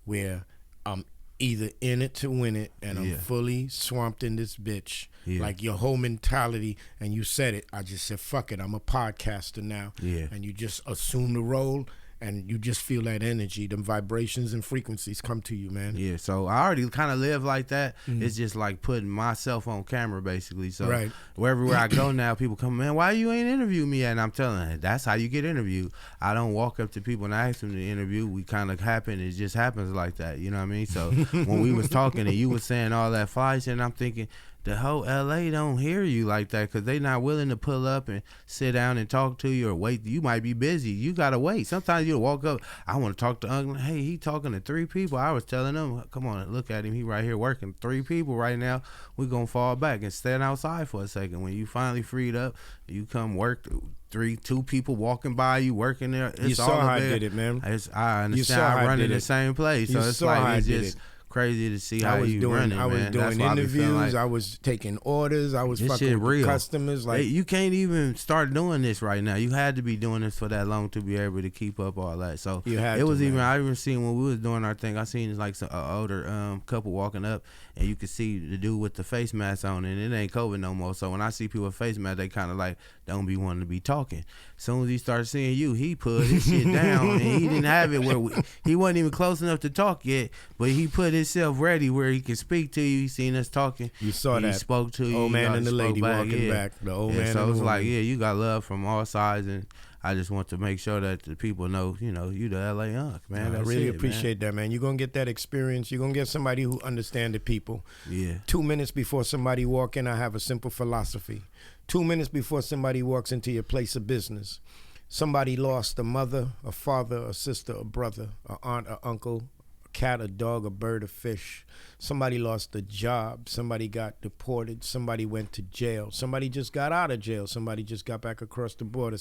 [SPEAKER 5] where I'm either in it to win it, and I'm fully swamped in this bitch. Yeah. Like your whole mentality, and you said it. I just said, fuck it, I'm a podcaster now.
[SPEAKER 3] Yeah.
[SPEAKER 5] And you just assume the role. And you just feel that energy, them vibrations and frequencies come to you, man.
[SPEAKER 3] Yeah, so I already kind of live like that. It's just like putting myself on camera, basically. So wherever I go now, people come, man, why you ain't interview me? And I'm telling them, that's how you get interviewed. I don't walk up to people and ask them to interview. We kind of happen. It just happens like that. You know what I mean? So when we was talking and you was saying all that fly shit, and I'm thinking, the whole LA don't hear you like that because they not willing to pull up and sit down and talk to you or wait. You might be busy. You got to wait. Sometimes you'll walk up, I want to talk to Uncle. Hey, he talking to 3 people. I was telling them, come on, look at him. He right here working 3 people right now. We going to fall back and stand outside for a second. When you finally freed up, you come work 2 people walking by you working there. It's
[SPEAKER 5] you saw
[SPEAKER 3] all
[SPEAKER 5] how I
[SPEAKER 3] there.
[SPEAKER 5] did it, man.
[SPEAKER 3] I understand. I run in the same place. So it's like it's just crazy to see how you running, man.
[SPEAKER 5] I was doing interviews. I was taking orders. I was fucking with customers. Like,
[SPEAKER 3] you can't even start doing this right now. You had to be doing this for that long to be able to keep up all that. So I even seen when we was doing our thing, I seen like some older couple walking up, and you could see the dude with the face mask on, and it ain't COVID no more. So when I see people with face masks, they kind of like don't be wanting to be talking. As soon as he started seeing you, he put his shit down, and he didn't have it where he wasn't even close enough to talk yet, but he put himself ready where he can speak to you. He seen us talking.
[SPEAKER 5] You saw that.
[SPEAKER 3] He spoke to you.
[SPEAKER 5] Old man and the lady walking back. The old man.
[SPEAKER 3] So
[SPEAKER 5] and
[SPEAKER 3] it's
[SPEAKER 5] the
[SPEAKER 3] like,
[SPEAKER 5] woman.
[SPEAKER 3] you got love from all sides, and I just want to make sure that the people know, you the LA Unk, man.
[SPEAKER 5] I really appreciate that, man. You're going to get that experience. You're going to get somebody who understands the people.
[SPEAKER 3] Yeah.
[SPEAKER 5] 2 minutes before somebody walk in, I have a simple philosophy. 2 minutes before somebody walks into your place of business, somebody lost a mother, a father, a sister, a brother, an aunt, an uncle, a cat, a dog, a bird, a fish. Somebody lost a job. Somebody got deported. Somebody went to jail. Somebody just got out of jail. Somebody just got back across the border.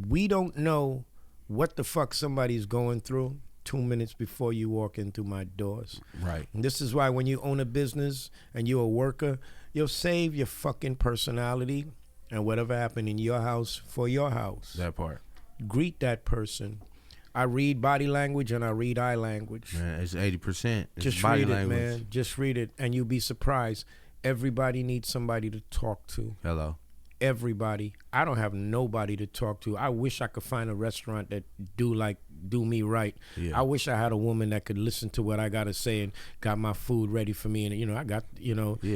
[SPEAKER 5] We don't know what the fuck somebody's going through 2 minutes before you walk into my doors.
[SPEAKER 3] Right.
[SPEAKER 5] And this is why when you own a business and you're a worker, you'll save your fucking personality and whatever happened in your house for your house.
[SPEAKER 3] That part.
[SPEAKER 5] Greet that person. I read body language and I read eye language.
[SPEAKER 3] Man, it's 80%. It's
[SPEAKER 5] Just
[SPEAKER 3] body
[SPEAKER 5] read it,
[SPEAKER 3] language.
[SPEAKER 5] man. Just read it, and you'll be surprised. Everybody needs somebody to talk to.
[SPEAKER 3] Hello.
[SPEAKER 5] Everybody. I don't have nobody to talk to. I wish I could find a restaurant that do me right.
[SPEAKER 3] Yeah.
[SPEAKER 5] I wish I had a woman that could listen to what I gotta say and got my food ready for me, and I got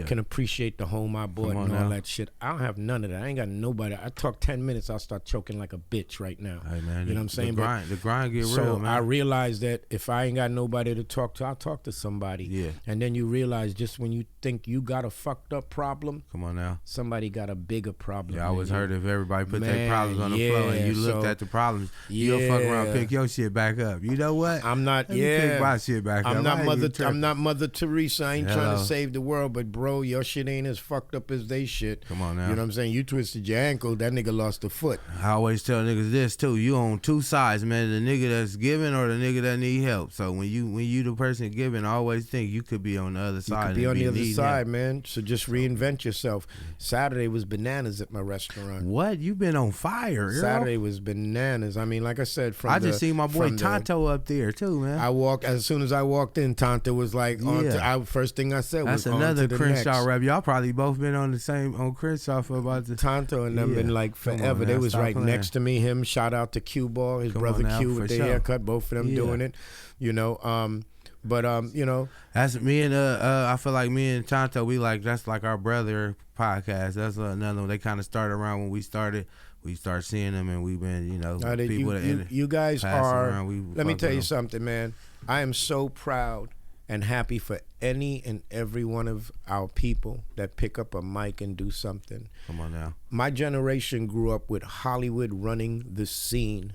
[SPEAKER 5] can appreciate the home I bought and all that shit. I don't have none of that. I ain't got nobody. I talk 10 minutes, I'll start choking like a bitch right now.
[SPEAKER 3] Hey man,
[SPEAKER 5] you know what I'm saying?
[SPEAKER 3] The grind get
[SPEAKER 5] so
[SPEAKER 3] real, man.
[SPEAKER 5] I realized that if I ain't got nobody to talk to, I'll talk to somebody.
[SPEAKER 3] Yeah.
[SPEAKER 5] And then you realize just when you think you got a fucked up problem,
[SPEAKER 3] Come on now.
[SPEAKER 5] somebody got a bigger problem.
[SPEAKER 3] Yeah, I always heard if everybody put their
[SPEAKER 5] Man,
[SPEAKER 3] problems on the floor and you looked
[SPEAKER 5] so-
[SPEAKER 3] at the problems, you'll fuck around and pick your shit back up. You know what?
[SPEAKER 5] I'm not.
[SPEAKER 3] Let me pick my
[SPEAKER 5] Yeah.
[SPEAKER 3] shit back up.
[SPEAKER 5] I'm not
[SPEAKER 3] I ain't
[SPEAKER 5] mother.
[SPEAKER 3] even tripping.
[SPEAKER 5] I'm not Mother Teresa. I ain't trying
[SPEAKER 3] Hello.
[SPEAKER 5] to save the world, but bro, your shit ain't as fucked up as they shit.
[SPEAKER 3] Come on now.
[SPEAKER 5] You know what I'm saying? You twisted your ankle. That nigga lost a foot.
[SPEAKER 3] I always tell niggas this too. You on two sides, man. The nigga that's giving or the nigga that need help. So when you the person giving, I always think you could be on the other
[SPEAKER 5] You
[SPEAKER 3] side.
[SPEAKER 5] could be
[SPEAKER 3] and
[SPEAKER 5] on the other
[SPEAKER 3] needing
[SPEAKER 5] side,
[SPEAKER 3] help.
[SPEAKER 5] man. So just reinvent yourself. Saturday was bananas at my restaurant.
[SPEAKER 3] What? You been on fire, girl.
[SPEAKER 5] Saturday was bananas. I mean, like I said,
[SPEAKER 3] I just seen my boy Tonto up there too, man.
[SPEAKER 5] As soon as I walked in, Tonto was like, first thing I said
[SPEAKER 3] That's
[SPEAKER 5] was on
[SPEAKER 3] another
[SPEAKER 5] to the
[SPEAKER 3] Crenshaw
[SPEAKER 5] next.
[SPEAKER 3] rap. Y'all probably both been on Crenshaw for about the
[SPEAKER 5] Tonto and them been like
[SPEAKER 3] Come on,
[SPEAKER 5] forever.
[SPEAKER 3] man,
[SPEAKER 5] they was
[SPEAKER 3] stop
[SPEAKER 5] right
[SPEAKER 3] playing.
[SPEAKER 5] next to me. Him, shout out to Q Ball, his
[SPEAKER 3] Come
[SPEAKER 5] brother
[SPEAKER 3] on now,
[SPEAKER 5] Q
[SPEAKER 3] for
[SPEAKER 5] with the
[SPEAKER 3] sure.
[SPEAKER 5] haircut, both of them
[SPEAKER 3] Yeah.
[SPEAKER 5] doing it.
[SPEAKER 3] That's me and I feel like me and Tonto, that's like our brother podcast. That's another one. They kind of started around when we started. We start seeing them, and we've been, people that
[SPEAKER 5] you guys
[SPEAKER 3] passing
[SPEAKER 5] are.
[SPEAKER 3] around,
[SPEAKER 5] Let me
[SPEAKER 3] fuck
[SPEAKER 5] tell
[SPEAKER 3] with
[SPEAKER 5] you
[SPEAKER 3] them.
[SPEAKER 5] something, man. I am so proud and happy for any and every one of our people that pick up a mic and do something.
[SPEAKER 3] Come on now.
[SPEAKER 5] My generation grew up with Hollywood running the scene.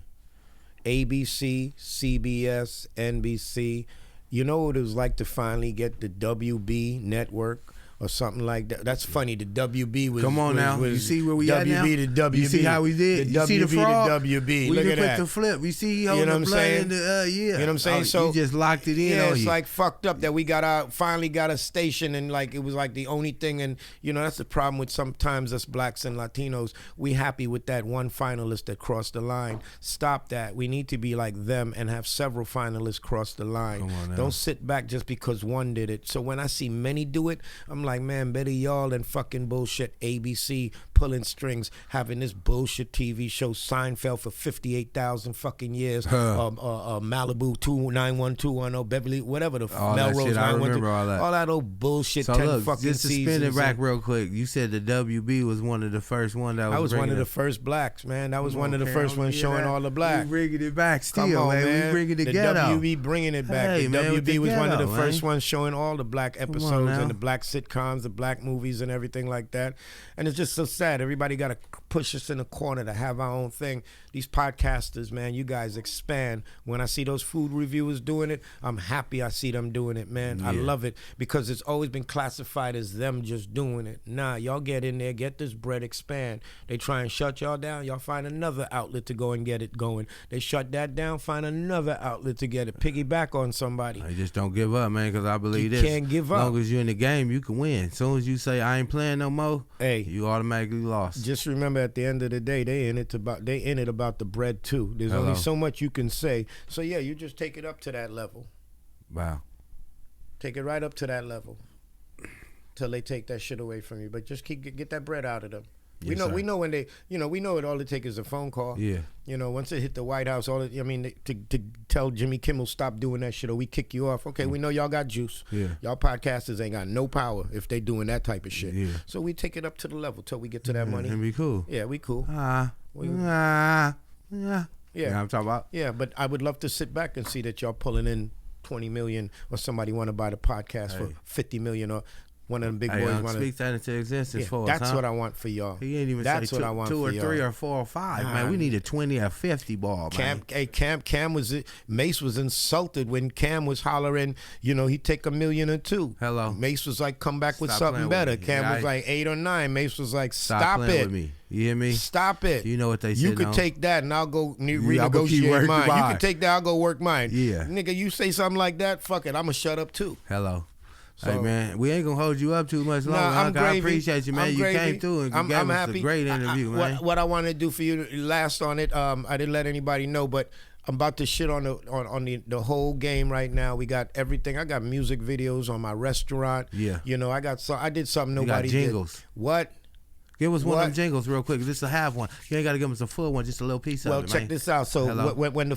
[SPEAKER 5] ABC, CBS, NBC. You know what it was like to finally get the WB network or something like that. That's funny. The WB was.
[SPEAKER 3] Come on now. You see where we at now?
[SPEAKER 5] WB to WB.
[SPEAKER 3] You see how we did?
[SPEAKER 5] The
[SPEAKER 3] You see the
[SPEAKER 5] WB
[SPEAKER 3] fraud?
[SPEAKER 5] to WB.
[SPEAKER 3] We
[SPEAKER 5] Look
[SPEAKER 3] done
[SPEAKER 5] at
[SPEAKER 3] put
[SPEAKER 5] that.
[SPEAKER 3] the flip. You see, he
[SPEAKER 5] You
[SPEAKER 3] holding
[SPEAKER 5] know
[SPEAKER 3] the
[SPEAKER 5] what I'm
[SPEAKER 3] blood
[SPEAKER 5] saying?
[SPEAKER 3] in the yeah.
[SPEAKER 5] You know what I'm saying? So
[SPEAKER 3] you just locked it in.
[SPEAKER 5] Yeah,
[SPEAKER 3] on
[SPEAKER 5] it's
[SPEAKER 3] you.
[SPEAKER 5] like fucked up that we finally got a station, and like it was like the only thing. And that's the problem with sometimes us blacks and Latinos. We happy with that one finalist that crossed the line. Stop that. We need to be like them and have several finalists cross the line.
[SPEAKER 3] Come on now.
[SPEAKER 5] Don't sit back just because one did it. So when I see many do it, I'm like, man, better y'all than fucking bullshit ABC pulling strings, having this bullshit TV show Seinfeld for 58,000 fucking years, Malibu 291-210, Beverly, whatever the
[SPEAKER 3] All that
[SPEAKER 5] Melrose
[SPEAKER 3] shit, I
[SPEAKER 5] 912,
[SPEAKER 3] remember all that.
[SPEAKER 5] All that old bullshit.
[SPEAKER 3] So
[SPEAKER 5] 10
[SPEAKER 3] look,
[SPEAKER 5] fucking
[SPEAKER 3] just to spin it
[SPEAKER 5] seasons.
[SPEAKER 3] back real quick, you said the WB was one of the first one that was.
[SPEAKER 5] I was one
[SPEAKER 3] bringing
[SPEAKER 5] of the
[SPEAKER 3] it.
[SPEAKER 5] first blacks, man. That was
[SPEAKER 3] Come
[SPEAKER 5] one
[SPEAKER 3] on,
[SPEAKER 5] of the
[SPEAKER 3] Cam,
[SPEAKER 5] first ones
[SPEAKER 3] yeah,
[SPEAKER 5] showing
[SPEAKER 3] that-
[SPEAKER 5] all the black.
[SPEAKER 3] We bringing it back still,
[SPEAKER 5] Come on,
[SPEAKER 3] man. We bringing it
[SPEAKER 5] the
[SPEAKER 3] ghetto.
[SPEAKER 5] WB bringing it back.
[SPEAKER 3] Hey,
[SPEAKER 5] The
[SPEAKER 3] man, with
[SPEAKER 5] WB
[SPEAKER 3] the
[SPEAKER 5] was one of the
[SPEAKER 3] ghetto,
[SPEAKER 5] first
[SPEAKER 3] man.
[SPEAKER 5] ones showing all the black
[SPEAKER 3] on
[SPEAKER 5] episodes
[SPEAKER 3] now.
[SPEAKER 5] and the black sitcoms, the black movies and everything like that. And it's just so sad. Everybody got to push us in a corner to have our own thing. These podcasters, man, you guys expand. When I see those food reviewers doing it, I'm happy I see them doing it, man. I
[SPEAKER 3] Yeah.
[SPEAKER 5] love it because it's always been classified as them just doing it. Nah, y'all get in there, get this bread, expand. They try and shut y'all down. Y'all find another outlet to go and get it going. They shut that down, find another outlet to get it. Piggyback on somebody.
[SPEAKER 3] I just don't give up, man, because I believe
[SPEAKER 5] You
[SPEAKER 3] this.
[SPEAKER 5] can't give
[SPEAKER 3] As
[SPEAKER 5] up.
[SPEAKER 3] long as you're in the game, you can win. As soon as you say I ain't playing no more,
[SPEAKER 5] Hey,
[SPEAKER 3] you automatically lost.
[SPEAKER 5] just remember at the end of the day, they in it about the bread too. There's only
[SPEAKER 3] Hello.
[SPEAKER 5] so much you can say. So yeah, you just take it up to that level.
[SPEAKER 3] Wow.
[SPEAKER 5] Take it right up to that level till they take that shit away from you. But just get that bread out of them. We know.
[SPEAKER 3] sir.
[SPEAKER 5] We know when they. We know it. All it takes is a phone call.
[SPEAKER 3] Yeah.
[SPEAKER 5] Once it hit the White House, to tell Jimmy Kimmel stop doing that shit or we kick you off. Okay, we know y'all got juice.
[SPEAKER 3] Yeah.
[SPEAKER 5] Y'all podcasters ain't got no power if they doing that type of shit.
[SPEAKER 3] Yeah.
[SPEAKER 5] So we take it up to the level till we get to that money.
[SPEAKER 3] And be cool.
[SPEAKER 5] Yeah, we cool.
[SPEAKER 3] Yeah.
[SPEAKER 5] Yeah.
[SPEAKER 3] You know what I'm talking about?
[SPEAKER 5] Yeah, but I would love to sit back and see that y'all pulling in 20 million or somebody want to buy the podcast for 50 million or one of them big boys want to
[SPEAKER 3] speak that into existence for us.
[SPEAKER 5] That's what I want for y'all.
[SPEAKER 3] He ain't even
[SPEAKER 5] That's
[SPEAKER 3] say
[SPEAKER 5] what I want
[SPEAKER 3] two
[SPEAKER 5] for
[SPEAKER 3] or
[SPEAKER 5] y'all.
[SPEAKER 3] 3 or 4 or 5. Man, we need a 20 or 50 ball, man.
[SPEAKER 5] Cam was Mace was insulted when Cam was hollering, he'd take $1 million or $2 million.
[SPEAKER 3] Hello.
[SPEAKER 5] Mace was like, come back with
[SPEAKER 3] Stop
[SPEAKER 5] something
[SPEAKER 3] playing
[SPEAKER 5] better.
[SPEAKER 3] with me.
[SPEAKER 5] Cam
[SPEAKER 3] Yeah,
[SPEAKER 5] was like 8 or 9. Mace was like,
[SPEAKER 3] Stop
[SPEAKER 5] stop
[SPEAKER 3] playing
[SPEAKER 5] it.
[SPEAKER 3] with me. You hear me?
[SPEAKER 5] Stop it.
[SPEAKER 3] You know what they said.
[SPEAKER 5] You could take that and I'll go renegotiate mine. You can take that, I'll go work mine.
[SPEAKER 3] Yeah.
[SPEAKER 5] Nigga, you say something like that, fuck it, I'm going to shut up too.
[SPEAKER 3] Hello.
[SPEAKER 5] So,
[SPEAKER 3] hey man, we ain't gonna hold you up too much longer.
[SPEAKER 5] I'm gravy.
[SPEAKER 3] I appreciate you, man.
[SPEAKER 5] I'm
[SPEAKER 3] you
[SPEAKER 5] gravy.
[SPEAKER 3] came through and gave
[SPEAKER 5] I'm
[SPEAKER 3] us
[SPEAKER 5] happy.
[SPEAKER 3] a great interview, man.
[SPEAKER 5] What I want to do for you last on it, I didn't let anybody know, but I'm about to shit on the whole game right now. We got everything. I got music videos on my restaurant.
[SPEAKER 3] Yeah.
[SPEAKER 5] I did something
[SPEAKER 3] You
[SPEAKER 5] nobody
[SPEAKER 3] got jingles.
[SPEAKER 5] did. What?
[SPEAKER 3] Give us one
[SPEAKER 5] What?
[SPEAKER 3] of them jingles real quick. Just to have one. You ain't got to give us a full one. Just a little piece of it,
[SPEAKER 5] Well, check
[SPEAKER 3] man.
[SPEAKER 5] this out. So
[SPEAKER 3] Hello?
[SPEAKER 5] when the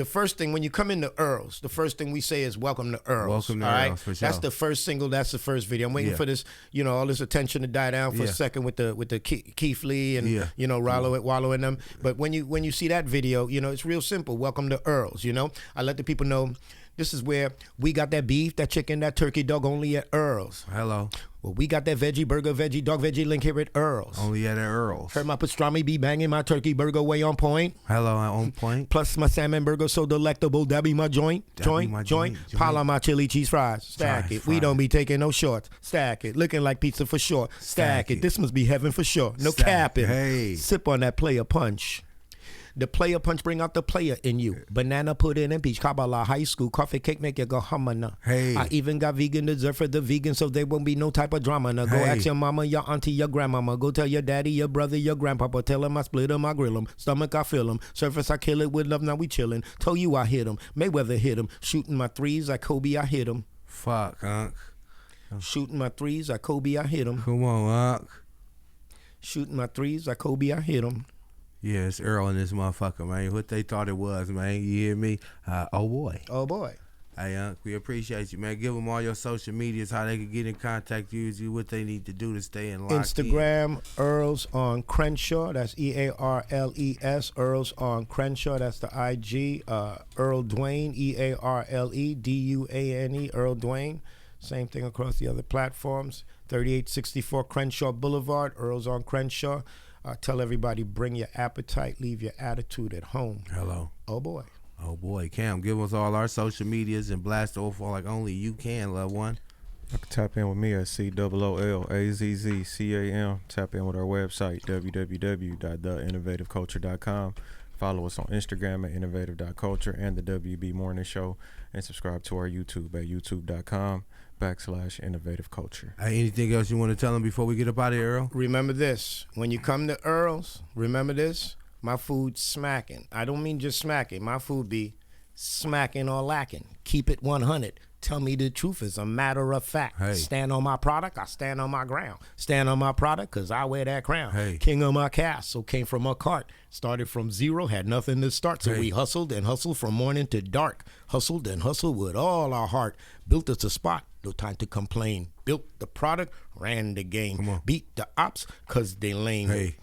[SPEAKER 5] first thing when you come into Earl's, the first thing we say is welcome to Earl's.
[SPEAKER 3] Welcome to
[SPEAKER 5] all right?
[SPEAKER 3] Earl's, for
[SPEAKER 5] That's
[SPEAKER 3] sure.
[SPEAKER 5] the first single. That's the first video. I'm waiting
[SPEAKER 3] Yeah.
[SPEAKER 5] for this, all this attention to die down for a
[SPEAKER 3] Yeah.
[SPEAKER 5] second with the Keith Lee and
[SPEAKER 3] Yeah.
[SPEAKER 5] Wallow in them. But when you see that video, it's real simple. Welcome to Earl's. I let the people know. This is where we got that beef, that chicken, that turkey dog only at Earl's.
[SPEAKER 3] Hello.
[SPEAKER 5] Well, we got that veggie burger, veggie dog, veggie link here at Earl's.
[SPEAKER 3] Only at Earl's.
[SPEAKER 5] Heard my pastrami be banging, my turkey burger way on point.
[SPEAKER 3] Hello, on point.
[SPEAKER 5] Plus my salmon burger so delectable, that be my joint. Joint. Pile on my chili cheese fries. Stack it. We don't be taking no shorts. Stack it. Looking like pizza for sure. Stack it. This must be heaven for sure. No
[SPEAKER 3] Stack
[SPEAKER 5] capping.
[SPEAKER 3] it. Hey.
[SPEAKER 5] Sip on that player punch. The player punch bring out the player in you. Banana pudding and peach Kabbalah high school coffee cake make you go humana.
[SPEAKER 3] Hey.
[SPEAKER 5] I even got vegan dessert for the vegan so there won't be no type of drama. Now go
[SPEAKER 3] Hey.
[SPEAKER 5] ask your mama, your auntie, your grandmama. Go tell your daddy, your brother, your grandpapa. Tell him I split him, I grill him. Stomach I fill him. Surface I kill it with love. Now we chillin'. Told you I hit him. Mayweather hit him. Shooting my threes like Kobe I hit him.
[SPEAKER 3] Fuck, Unc.
[SPEAKER 5] Shooting my threes like Kobe I hit him.
[SPEAKER 3] Come on, Unc.
[SPEAKER 5] Shooting my threes like Kobe I hit him.
[SPEAKER 3] Yeah, it's Earl in this motherfucker, man. What they thought it was, man. You hear me? Oh, boy.
[SPEAKER 5] Oh boy.
[SPEAKER 3] Hey, Unc, we appreciate you, man. Give them all your social medias, how they can get in contact with you, what they need to do to stay in line.
[SPEAKER 5] Instagram, Earl's on Crenshaw. That's EARLES. Earl's on Crenshaw. That's the IG. Earl Dwayne, EARLEDUANE. Earl Dwayne. Same thing across the other platforms. 3864 Crenshaw Boulevard. Earl's on Crenshaw. Tell everybody, bring your appetite, leave your attitude at home.
[SPEAKER 3] Hello.
[SPEAKER 5] Oh boy.
[SPEAKER 3] Oh, boy. Cam, give us all our social medias and blast off like only you can, loved one.
[SPEAKER 4] You can tap in with me at COOLAZZCAM. Tap in with our website, www.theinnovativeculture.com. Follow us on Instagram at innovative.culture and the WB Morning Show. And subscribe to our YouTube at youtube.com/innovativeculture.
[SPEAKER 3] Hey, anything else you want to tell them before we get up out of here, Earl?
[SPEAKER 5] Remember this. When you come to Earl's, remember this. My food's smacking. I don't mean just smacking. My food be smacking or lacking. Keep it 100. Tell me the truth as a matter of fact.
[SPEAKER 3] Hey.
[SPEAKER 5] Stand on my product, I stand on my ground. Stand on my product because I wear that crown.
[SPEAKER 3] Hey.
[SPEAKER 5] King of my castle, came from a cart. Started from zero, had nothing to start. So
[SPEAKER 3] Hey.
[SPEAKER 5] we hustled and hustled from morning to dark. Hustled and hustled with all our heart. Built us a spot, no time to complain. Built the product, ran the game.
[SPEAKER 3] Come on.
[SPEAKER 5] Beat the ops because they lame.
[SPEAKER 3] Hey.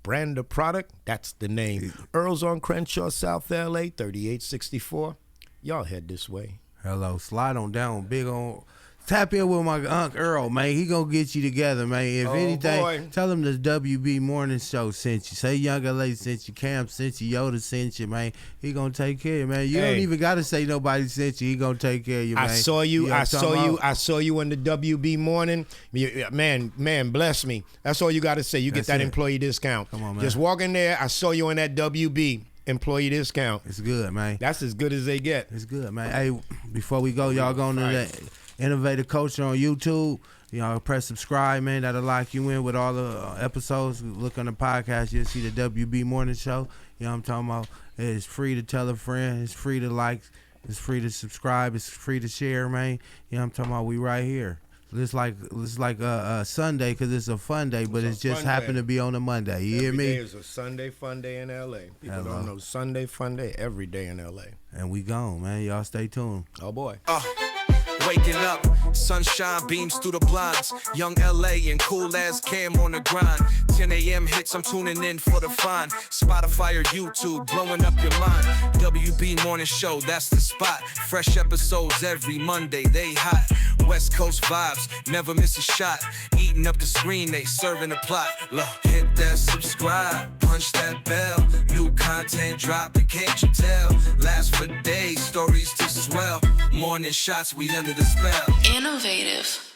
[SPEAKER 5] Brand the product, that's the name. Earl's on Crenshaw, South LA, 3864. Y'all head this way.
[SPEAKER 3] Hello. Slide on down. Big on. Tap in with my Unc Earl, man. He gonna get you together, man. If anything,
[SPEAKER 5] boy.
[SPEAKER 3] tell him the WB Morning Show sent you. Say Young LA sent you. Cam sent you. Yoda sent you, man. He gonna take care of you, man. You don't
[SPEAKER 5] Hey.
[SPEAKER 3] even gotta say nobody sent you. He gonna take care of you, man.
[SPEAKER 5] I saw you.
[SPEAKER 3] know what
[SPEAKER 5] I
[SPEAKER 3] I'm
[SPEAKER 5] saw
[SPEAKER 3] talking
[SPEAKER 5] you.
[SPEAKER 3] about?
[SPEAKER 5] I saw you in the WB morning. Man, bless me. That's all you got to say. You
[SPEAKER 3] That's
[SPEAKER 5] get that
[SPEAKER 3] it.
[SPEAKER 5] employee discount.
[SPEAKER 3] Come on, man.
[SPEAKER 5] Just walk in there. I saw you in that WB employee discount.
[SPEAKER 3] It's good, man.
[SPEAKER 5] That's as good as they get.
[SPEAKER 3] It's good, man. Hey, before we go, y'all go to the Innovative Culture on YouTube. Y'all press subscribe, man. That'll lock you in with all the episodes. Look on the podcast. You'll see the WB Morning Show. You know what I'm talking about? It's free to tell a friend. It's free to like. It's free to subscribe. It's free to share, man. You know what I'm talking about? We right here. It's like a Sunday because it's a fun day, but
[SPEAKER 5] It's
[SPEAKER 3] it's
[SPEAKER 5] a
[SPEAKER 3] just
[SPEAKER 5] fun
[SPEAKER 3] happened
[SPEAKER 5] day.
[SPEAKER 3] to be on a Monday. You hear
[SPEAKER 5] Every
[SPEAKER 3] me?
[SPEAKER 5] day is a Sunday fun day in L.A. People
[SPEAKER 3] Hello.
[SPEAKER 5] don't know Sunday fun day every day in L.A.
[SPEAKER 3] And we gone, man. Y'all stay tuned.
[SPEAKER 5] Oh, boy.
[SPEAKER 1] Waking up, sunshine beams through the blinds. Young LA and cool as Cam on the grind. 10 a.m. hits, I'm tuning in for the fine. Spotify or YouTube, blowing up your mind. WB Morning Show, that's the spot. Fresh episodes every Monday, they hot. West Coast vibes, never miss a shot. Eating up the screen, they serving the plot. Look, hit that subscribe, punch that bell. New content dropping, can't you tell? Last for days, stories to swell. Morning shots, we under the spell.
[SPEAKER 6] Innovative.